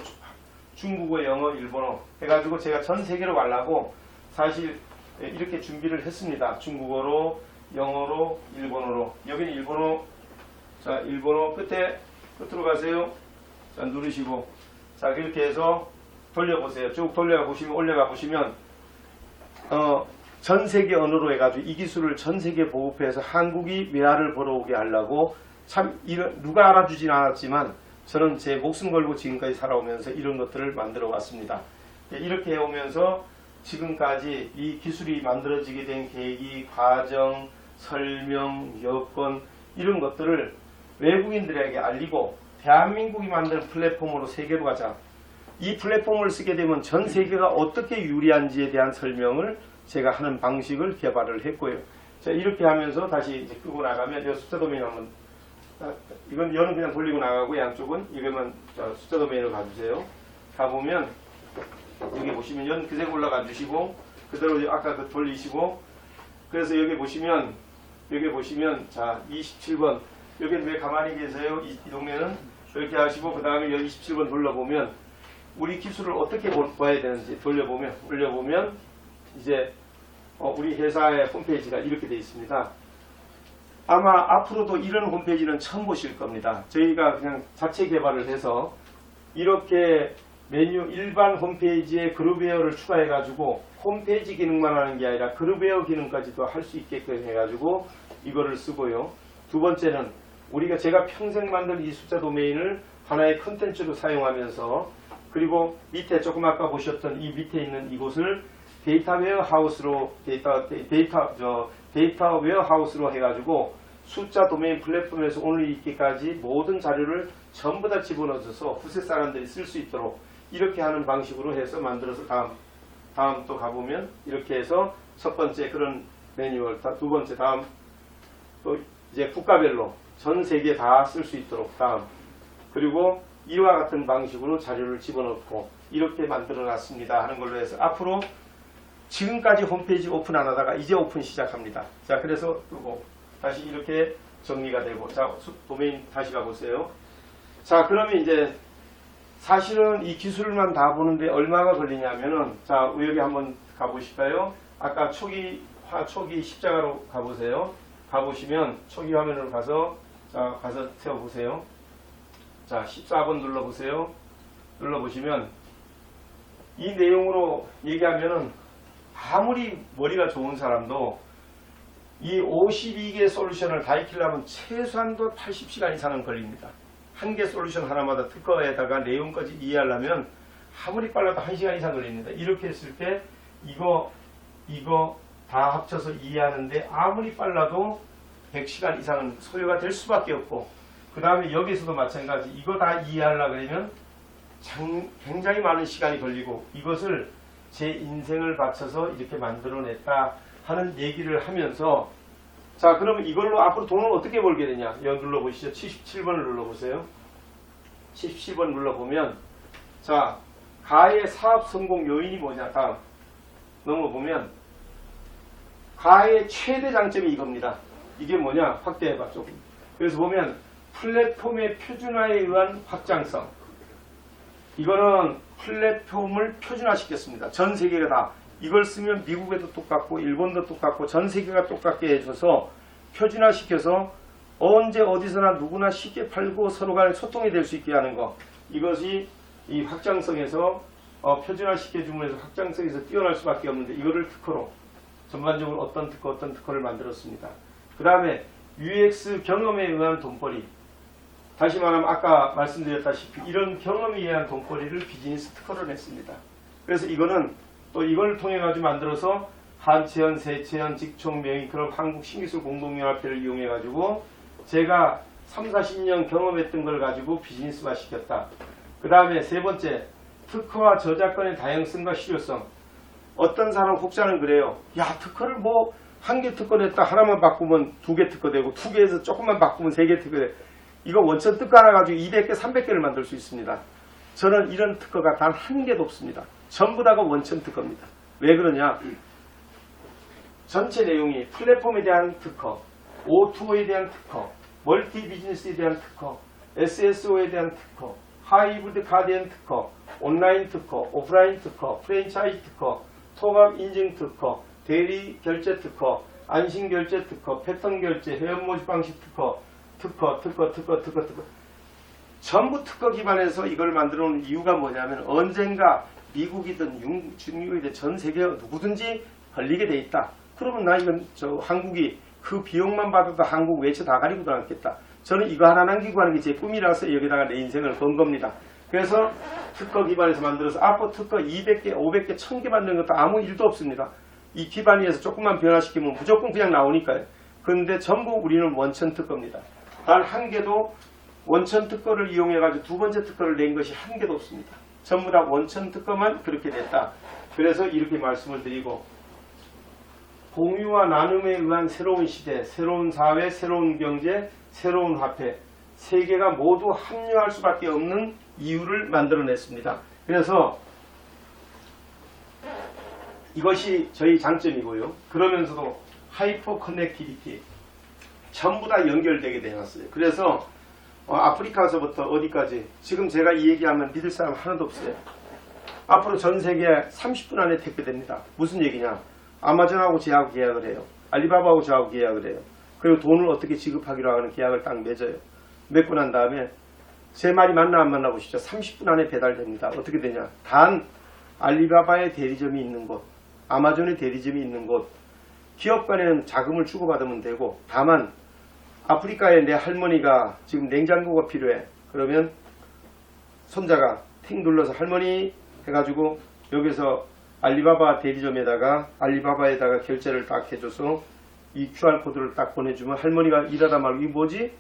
중국어, 영어, 일본어 해가지고 제가 전 세계로 가려고 사실 이렇게 준비를 했습니다. 중국어로, 영어로, 일본어로. 여기는 일본어. 자 일본어 끝으로 가세요. 자 누르시고 자, 그렇게 해서 돌려보세요. 쭉 돌려가 보시면, 올려가 보시면, 전 세계 언어로 해가지고 이 기술을 전 세계 보급해서 한국이 외화를 벌어오게 하려고 참, 누가 알아주진 않았지만 저는 제 목숨 걸고 지금까지 살아오면서 이런 것들을 만들어 왔습니다. 이렇게 해오면서 지금까지 이 기술이 만들어지게 된 계기, 과정, 설명, 여건, 이런 것들을 외국인들에게 알리고 대한민국이 만든 플랫폼으로 세계로 가자. 이 플랫폼을 쓰게 되면 전 세계가 어떻게 유리한지에 대한 설명을 제가 하는 방식을 개발을 했고요. 자, 이렇게 하면서 다시 이제 끄고 나가면 이 숫자 도메인 한번, 이건 얘는 그냥 돌리고 나가고 양쪽은 이거만 숫자 도메인으로 가주세요. 가보면 여기 보시면 연 그색 올라가 주시고 그대로 아까 그 돌리시고, 그래서 여기 보시면 자 27번 여기는 왜 가만히 계세요? 이 동네는 이렇게 하시고 그 다음에 여기 27번 눌러보면 우리 기술을 어떻게 봐야 되는지 돌려보면 올려보면 이제 우리 회사의 홈페이지가 이렇게 되어 있습니다. 아마 앞으로도 이런 홈페이지는 처음 보실 겁니다. 저희가 그냥 자체 개발을 해서 이렇게 메뉴 일반 홈페이지에 그룹웨어를 추가해 가지고 홈페이지 기능만 하는 게 아니라 그룹웨어 기능까지도 할 수 있게끔 해 가지고 이거를 쓰고요. 두 번째는 제가 평생 만든 이 숫자 도메인을 하나의 컨텐츠로 사용하면서, 그리고 밑에 조금 아까 보셨던 이 밑에 있는 이곳을 데이터 웨어하우스로 데이터 웨어하우스로 해가지고 숫자 도메인 플랫폼에서 오늘 있기까지 모든 자료를 전부 다 집어넣어서 후세 사람들이 쓸 수 있도록 이렇게 하는 방식으로 해서 만들어서 다음 또 가보면 이렇게 해서 첫 번째 그런 매뉴얼, 두 번째 다음 또 이제 국가별로 전 세계 다 쓸 수 있도록 다음, 그리고 이와 같은 방식으로 자료를 집어넣고 이렇게 만들어 놨습니다 하는 걸로 해서 앞으로 지금까지 홈페이지 오픈 안 하다가 이제 오픈 시작합니다. 자, 그래서 끄고 다시 이렇게 정리가 되고, 자, 도메인 다시 가보세요. 자, 그러면 이제 사실은 이 기술만 다 보는데 얼마가 걸리냐면은, 자, 여기 한번 가보실까요? 아까 초기 십자가로 가보세요. 가보시면 초기 화면으로 가서 세워보세요. 자, 14번 눌러보세요. 눌러보시면 이 내용으로 얘기하면은 아무리 머리가 좋은 사람도 이 52개 솔루션을 다 익히려면 최소한도 80시간 이상은 걸립니다. 한 개 솔루션 하나마다 특허에다가 내용까지 이해하려면 아무리 빨라도 1시간 이상 걸립니다. 이렇게 했을 때 이거 다 합쳐서 이해하는데 아무리 빨라도 100시간 이상은 소요가 될 수밖에 없고, 그 다음에 여기서도 마찬가지 이거 다 이해하려고 그러면 굉장히 많은 시간이 걸리고, 이것을 제 인생을 바쳐서 이렇게 만들어냈다 하는 얘기를 하면서, 자, 그러면 이걸로 앞으로 돈을 어떻게 벌게 되냐? 여기 눌러보시죠. 77번을 눌러보세요. 77번 눌러보면, 자, 가의 사업 성공 요인이 뭐냐? 다음 넘어보면 가의 최대 장점이 이겁니다. 이게 뭐냐? 확대해봐 조금. 그래서 보면 플랫폼의 표준화에 의한 확장성. 이거는 플랫폼을 표준화시켰습니다. 전 세계가 다. 이걸 쓰면 미국에도 똑같고 일본도 똑같고 전 세계가 똑같게 해줘서 표준화시켜서 언제 어디서나 누구나 쉽게 팔고 서로 간에 소통이 될 수 있게 하는 거. 이것이 이 확장성에서 표준화시켜줌으로 해서 확장성에서 뛰어날 수밖에 없는데, 이거를 특허로 전반적으로 어떤 특허를 만들었습니다. 그 다음에 UX 경험에 의한 돈벌이. 다시 말하면 아까 말씀드렸다시피 이런 경험에 의한 돈벌이를 비즈니스 특허를 냈습니다. 그래서 이거는 또 이걸 통해 가지고 만들어서 한채연, 세채연, 직총, 명의클럽, 한국신기술공동연합회를 이용해 가지고 제가 30-40년 경험했던 걸 가지고 비즈니스화 시켰다. 그 다음에 세 번째, 특허와 저작권의 다양성과 실효성. 어떤 사람 혹자는 그래요. 야, 특허를 뭐 한 개 특허 냈다 하나만 바꾸면 2개 특허 되고 2개에서 조금만 바꾸면 3개 특허 되고, 이거 원천 특허 하나 가지고 200개, 300개를 만들 수 있습니다. 저는 이런 특허가 단 한 개도 없습니다. 전부 다가 원천 특허입니다. 왜 그러냐? 전체 내용이 플랫폼에 대한 특허, O2O에 대한 특허, 멀티 비즈니스에 대한 특허, SSO에 대한 특허, 하이브리드 가디언 특허, 온라인 특허, 오프라인 특허, 프랜차이즈 특허, 통합 인증 특허, 대리 결제 특허, 안심 결제 특허, 패턴 결제, 회원 모집 방식 특허, 전부 특허 기반에서 이걸 만들어 놓은 이유가 뭐냐면 언젠가 미국이든 중국이든 전 세계 누구든지 걸리게 돼 있다. 그러면 나 이건 한국이 그 비용만 받아도 한국 외채 다 가리고 나왔겠다. 저는 이거 하나 남기고 하는 게 제 꿈이라서 여기다가 내 인생을 건 겁니다. 그래서 특허 기반에서 만들어서 앞으로 특허 200개, 500개, 1000개 만드는 것도 아무 일도 없습니다. 이 기반 위에서 조금만 변화시키면 무조건 그냥 나오니까요. 그런데 전부 우리는 원천 특허입니다. 단 한 개도 원천 특허를 이용해가지고 두 번째 특허를 낸 것이 한 개도 없습니다. 전부 다 원천 특허만 그렇게 됐다. 그래서 이렇게 말씀을 드리고 공유와 나눔에 의한 새로운 시대, 새로운 사회, 새로운 경제, 새로운 화폐 세계가 모두 합류할 수밖에 없는 이유를 만들어냈습니다. 그래서 이것이 저희 장점이고요. 그러면서도 하이퍼 커넥티비티 전부 다 연결되게 되었어요. 그래서 아프리카서부터 어디까지 지금 제가 이 얘기하면 믿을 사람 하나도 없어요. 앞으로 전 세계 30분 안에 택배됩니다. 무슨 얘기냐? 아마존하고 저하고 계약을 해요. 알리바바하고 저하고 계약을 해요. 그리고 돈을 어떻게 지급하기로 하는 계약을 딱 맺어요. 맺고 난 다음에 제 말이 맞나 안 맞나 보시죠. 30분 안에 배달됩니다. 어떻게 되냐? 단 알리바바의 대리점이 있는 곳, 아마존의 대리점이 있는 곳, 기업 간에는 자금을 주고받으면 되고 다만 아프리카에 내 할머니가 지금 냉장고가 필요해. 그러면 손자가 틱 눌러서 할머니 해가지고 여기서 알리바바 대리점에다가 알리바바에다가 결제를 딱 해줘서 이 QR코드를 딱 보내주면 할머니가 일하다 말고 이 뭐지?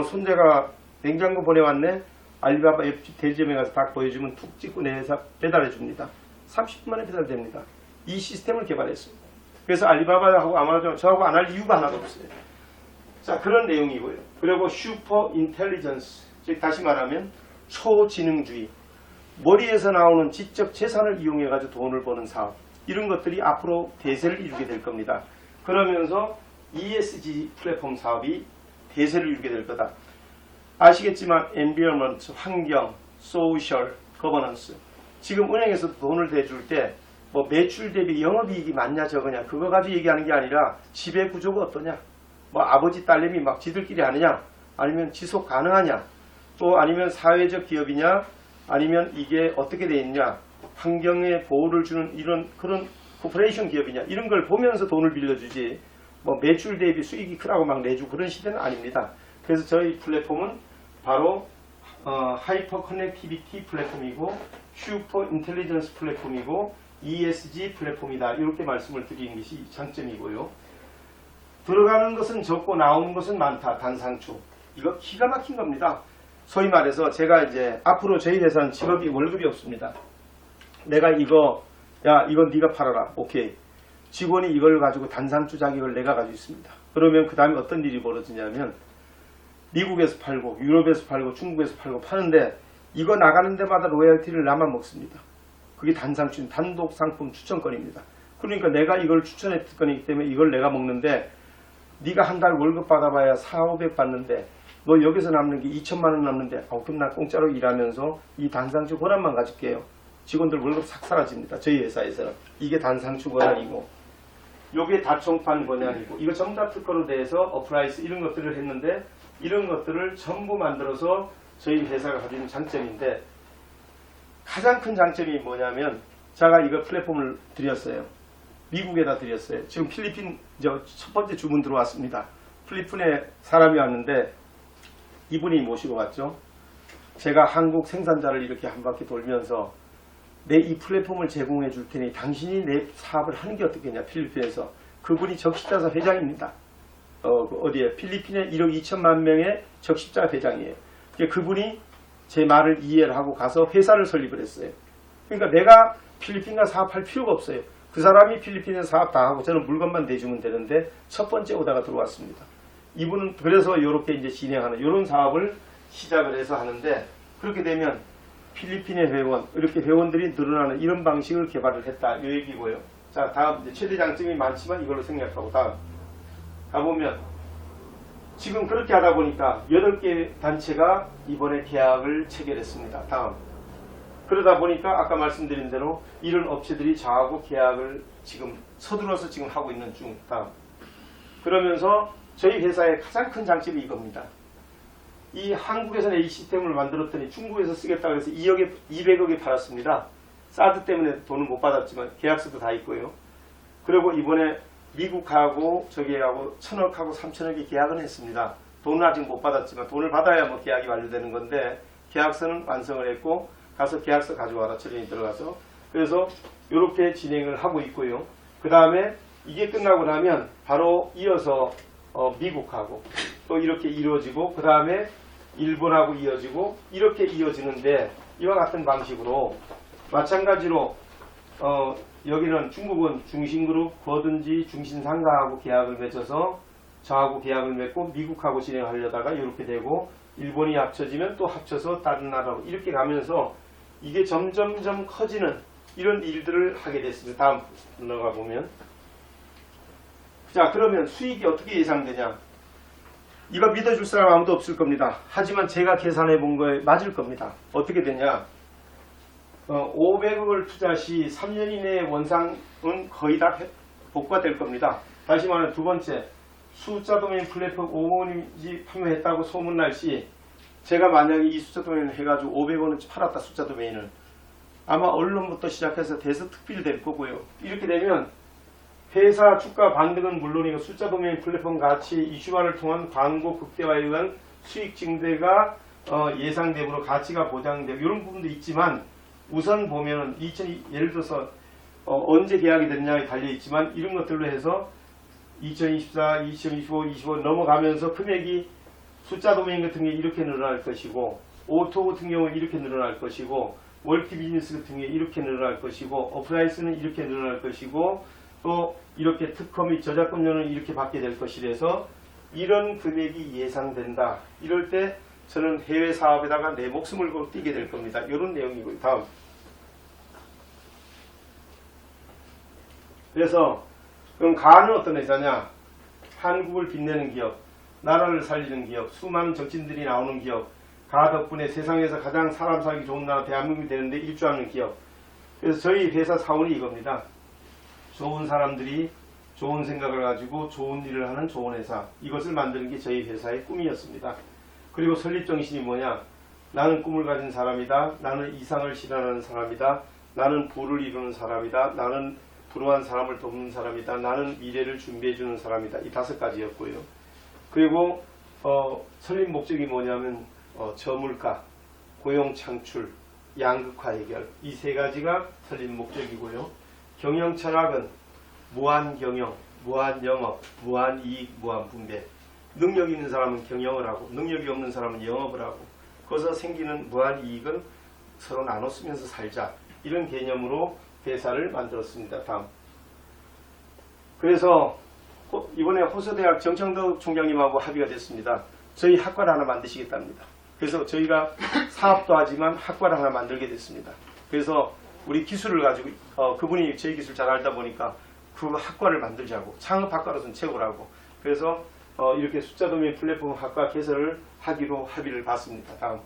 손자가 냉장고 보내왔네? 알리바바 옆집 대리점에 가서 딱 보여주면 툭 찍고 내서 배달해 줍니다. 30분 만에 배달됩니다. 이 시스템을 개발했습니다. 그래서 알리바바하고 아마존 저하고 안 할 이유가 하나도 없어요. 자, 그런 내용이고요. 그리고 슈퍼 인텔리전스, 즉 다시 말하면 초지능주의, 머리에서 나오는 지적 재산을 이용해 가지고 돈을 버는 사업, 이런 것들이 앞으로 대세를 이루게 될 겁니다. 그러면서 ESG 플랫폼 사업이 대세를 이루게 될 거다. 아시겠지만 environment, 환경, social, governance, 지금 은행에서 돈을 대줄 때 뭐 매출 대비 영업이익이 많냐 적으냐 그거 가지고 얘기하는 게 아니라 지배 구조가 어떠냐, 뭐 아버지 딸내미 막 지들끼리 하느냐, 아니면 지속 가능하냐, 또 아니면 사회적 기업이냐, 아니면 이게 어떻게 돼 있냐, 환경에 보호를 주는 이런 그런 코퍼레이션 기업이냐, 이런 걸 보면서 돈을 빌려주지 뭐 매출 대비 수익이 크라고 막 내주고 그런 시대는 아닙니다. 그래서 저희 플랫폼은 바로 하이퍼 커넥티비티 플랫폼이고 슈퍼 인텔리전스 플랫폼이고 ESG 플랫폼이다. 이렇게 말씀을 드리는 것이 장점이고요. 들어가는 것은 적고 나오는 것은 많다. 단상추. 이거 기가 막힌 겁니다. 소위 말해서 제가 이제 앞으로 저희 회사는 직업이 월급이 없습니다. 내가 이거 이건 네가 팔아라. 오케이. 직원이 이걸 가지고 단상추 자격을 내가 가지고 있습니다. 그러면 그 다음에 어떤 일이 벌어지냐면 미국에서 팔고 유럽에서 팔고 중국에서 팔고 파는데 이거 나가는 데마다 로열티를 나만 먹습니다. 그게 단상추, 단독 상품 추천권입니다. 그러니까 내가 이걸 추천했을 거기 때문에 이걸 내가 먹는데 네가 한 달 월급 받아봐야 400, 500 받는데 너 여기서 남는 게 2천만 원 남는데 그럼 나 공짜로 일하면서 이 단상추 권한만 가질게요. 직원들 월급 싹 사라집니다. 저희 회사에서는. 이게 단상추 권한이고 요게 다총판 권한이고 이거 전부 다 특허로 대해서 어프라이스 이런 것들을 했는데 이런 것들을 전부 만들어서 저희 회사가 가지고 있는 장점인데 가장 큰 장점이 뭐냐면 제가 이거 플랫폼을 드렸어요. 미국에다 드렸어요. 지금 필리핀 첫 번째 주문 들어왔습니다. 필리핀에 사람이 왔는데 이분이 모시고 왔죠. 제가 한국 생산자를 이렇게 한 바퀴 돌면서 내 이 플랫폼을 제공해 줄 테니 당신이 내 사업을 하는 게 어떻겠냐. 필리핀에서. 그분이 적십자사 회장입니다. 어디에 필리핀에 1억 2천만 명의 적십자 회장이에요. 그분이 제 말을 이해를 하고 가서 회사를 설립을 했어요. 그러니까 내가 필리핀과 사업할 필요가 없어요. 그 사람이 필리핀에서 사업 다 하고 저는 물건만 내주면 되는데 첫 번째 오다가 들어왔습니다. 이분은 그래서 이렇게 이제 진행하는 이런 사업을 시작을 해서 하는데 그렇게 되면 필리핀의 회원, 이렇게 회원들이 늘어나는 이런 방식을 개발을 했다. 이 얘기고요. 자, 다음 이제 최대 장점이 많지만 이걸로 생략하고 다음 가보면 지금 그렇게 하다 보니까 8개 단체가 이번에 계약을 체결했습니다. 다음. 그러다 보니까 아까 말씀드린 대로 이런 업체들이 저하고 계약을 지금 서둘러서 지금 하고 있는 중. 다음. 그러면서 저희 회사의 가장 큰 장점이 이겁니다. 이 한국에서는 이 시스템을 만들었더니 중국에서 쓰겠다고 해서 200억에 팔았습니다. 사드 때문에 돈을 못 받았지만 계약서도 다 있고요. 그리고 이번에 미국하고 저기하고 1,000억하고 3,000억이 계약을 했습니다. 돈은 아직 못 받았지만 돈을 받아야 뭐 계약이 완료되는 건데 계약서는 완성을 했고 가서 계약서 가져와라 처리인이 들어가서 그래서 이렇게 진행을 하고 있고요. 그 다음에 이게 끝나고 나면 바로 이어서 미국하고 또 이렇게 이루어지고 그 다음에 일본하고 이어지고 이렇게 이어지는데 이와 같은 방식으로 마찬가지로 여기는 중국은 중신그룹, 거든지 중신상가하고 계약을 맺어서 저하고 계약을 맺고 미국하고 진행하려다가 이렇게 되고 일본이 합쳐지면 또 합쳐서 다른 나라로 이렇게 가면서 이게 점점점 커지는 이런 일들을 하게 됐습니다. 다음 넘어가 보면 자 그러면 수익이 어떻게 예상되냐 이거 믿어줄 사람 아무도 없을 겁니다. 하지만 제가 계산해 본 거에 맞을 겁니다. 어떻게 되냐 500억을 투자 시 3년 이내에 원상은 거의 다 복구가 될 겁니다. 다시 말하면 두 번째 숫자 도메인 플랫폼 5원인지 판매했다고 소문날 시 제가 만약에 이 숫자 도메인을 해가지고 500원어치 팔았다 숫자 도메인을 아마 언론부터 시작해서 대서특필 될 거고요. 이렇게 되면 회사 주가 반등은 물론이고 숫자 도메인 플랫폼 가치 이슈화를 통한 광고 극대화에 의한 수익 증대가 예상되므로 가치가 보장되고 이런 부분도 있지만 우선 보면은 예를 들어서 언제 계약이 됐냐에 달려 있지만 이런 것들로 해서 2024, 2025, 25 넘어가면서 금액이 숫자 도메인 같은 게 이렇게 늘어날 것이고 오토 같은 경우는 이렇게 늘어날 것이고 멀티 비즈니스 같은 게 이렇게 늘어날 것이고 어프라이스는 이렇게 늘어날 것이고 또 이렇게 특허 및 저작권료는 이렇게 받게 될 것이라서 이런 금액이 예상된다. 이럴 때 저는 해외 사업에다가 내 목숨을 걸고 뛰게 될 겁니다. 이런 내용이고요. 다음. 그래서 그럼 가는 어떤 회사냐? 한국을 빛내는 기업, 나라를 살리는 기업, 수많은 정치인들이 나오는 기업, 가 덕분에 세상에서 가장 사람 살기 좋은 나라 대한민국이 되는데 일조하는 기업. 그래서 저희 회사 사원이 이겁니다. 좋은 사람들이 좋은 생각을 가지고 좋은 일을 하는 좋은 회사. 이것을 만드는 게 저희 회사의 꿈이었습니다. 그리고 설립 정신이 뭐냐? 나는 꿈을 가진 사람이다. 나는 이상을 실현하는 사람이다. 나는 부를 이루는 사람이다. 나는 불우한 사람을 돕는 사람이다. 나는 미래를 준비해주는 사람이다. 이 5가지였고요. 그리고 설립 목적이 뭐냐면 저물가, 고용 창출, 양극화 해결 이 3가지가 설립 목적이고요. 경영 철학은 무한 경영, 무한 영업, 무한 이익, 무한 분배. 능력 있는 사람은 경영을 하고 능력이 없는 사람은 영업을 하고 거기서 생기는 무한 이익은 서로 나눠 쓰면서 살자. 이런 개념으로 회사를 만들었습니다. 다음. 그래서 이번에 호서대학 정창덕 총장님하고 합의가 됐습니다. 저희 학과를 하나 만드시겠답니다. 그래서 저희가 사업도 하지만 학과를 하나 만들게 됐습니다. 그래서 우리 기술을 가지고 그분이 저희 기술 잘 알다 보니까 그 학과를 만들자고 창업학과로서는 최고라고 그래서 이렇게 숫자 도메인 플랫폼 학과 개설을 하기로 합의를 봤습니다. 다음.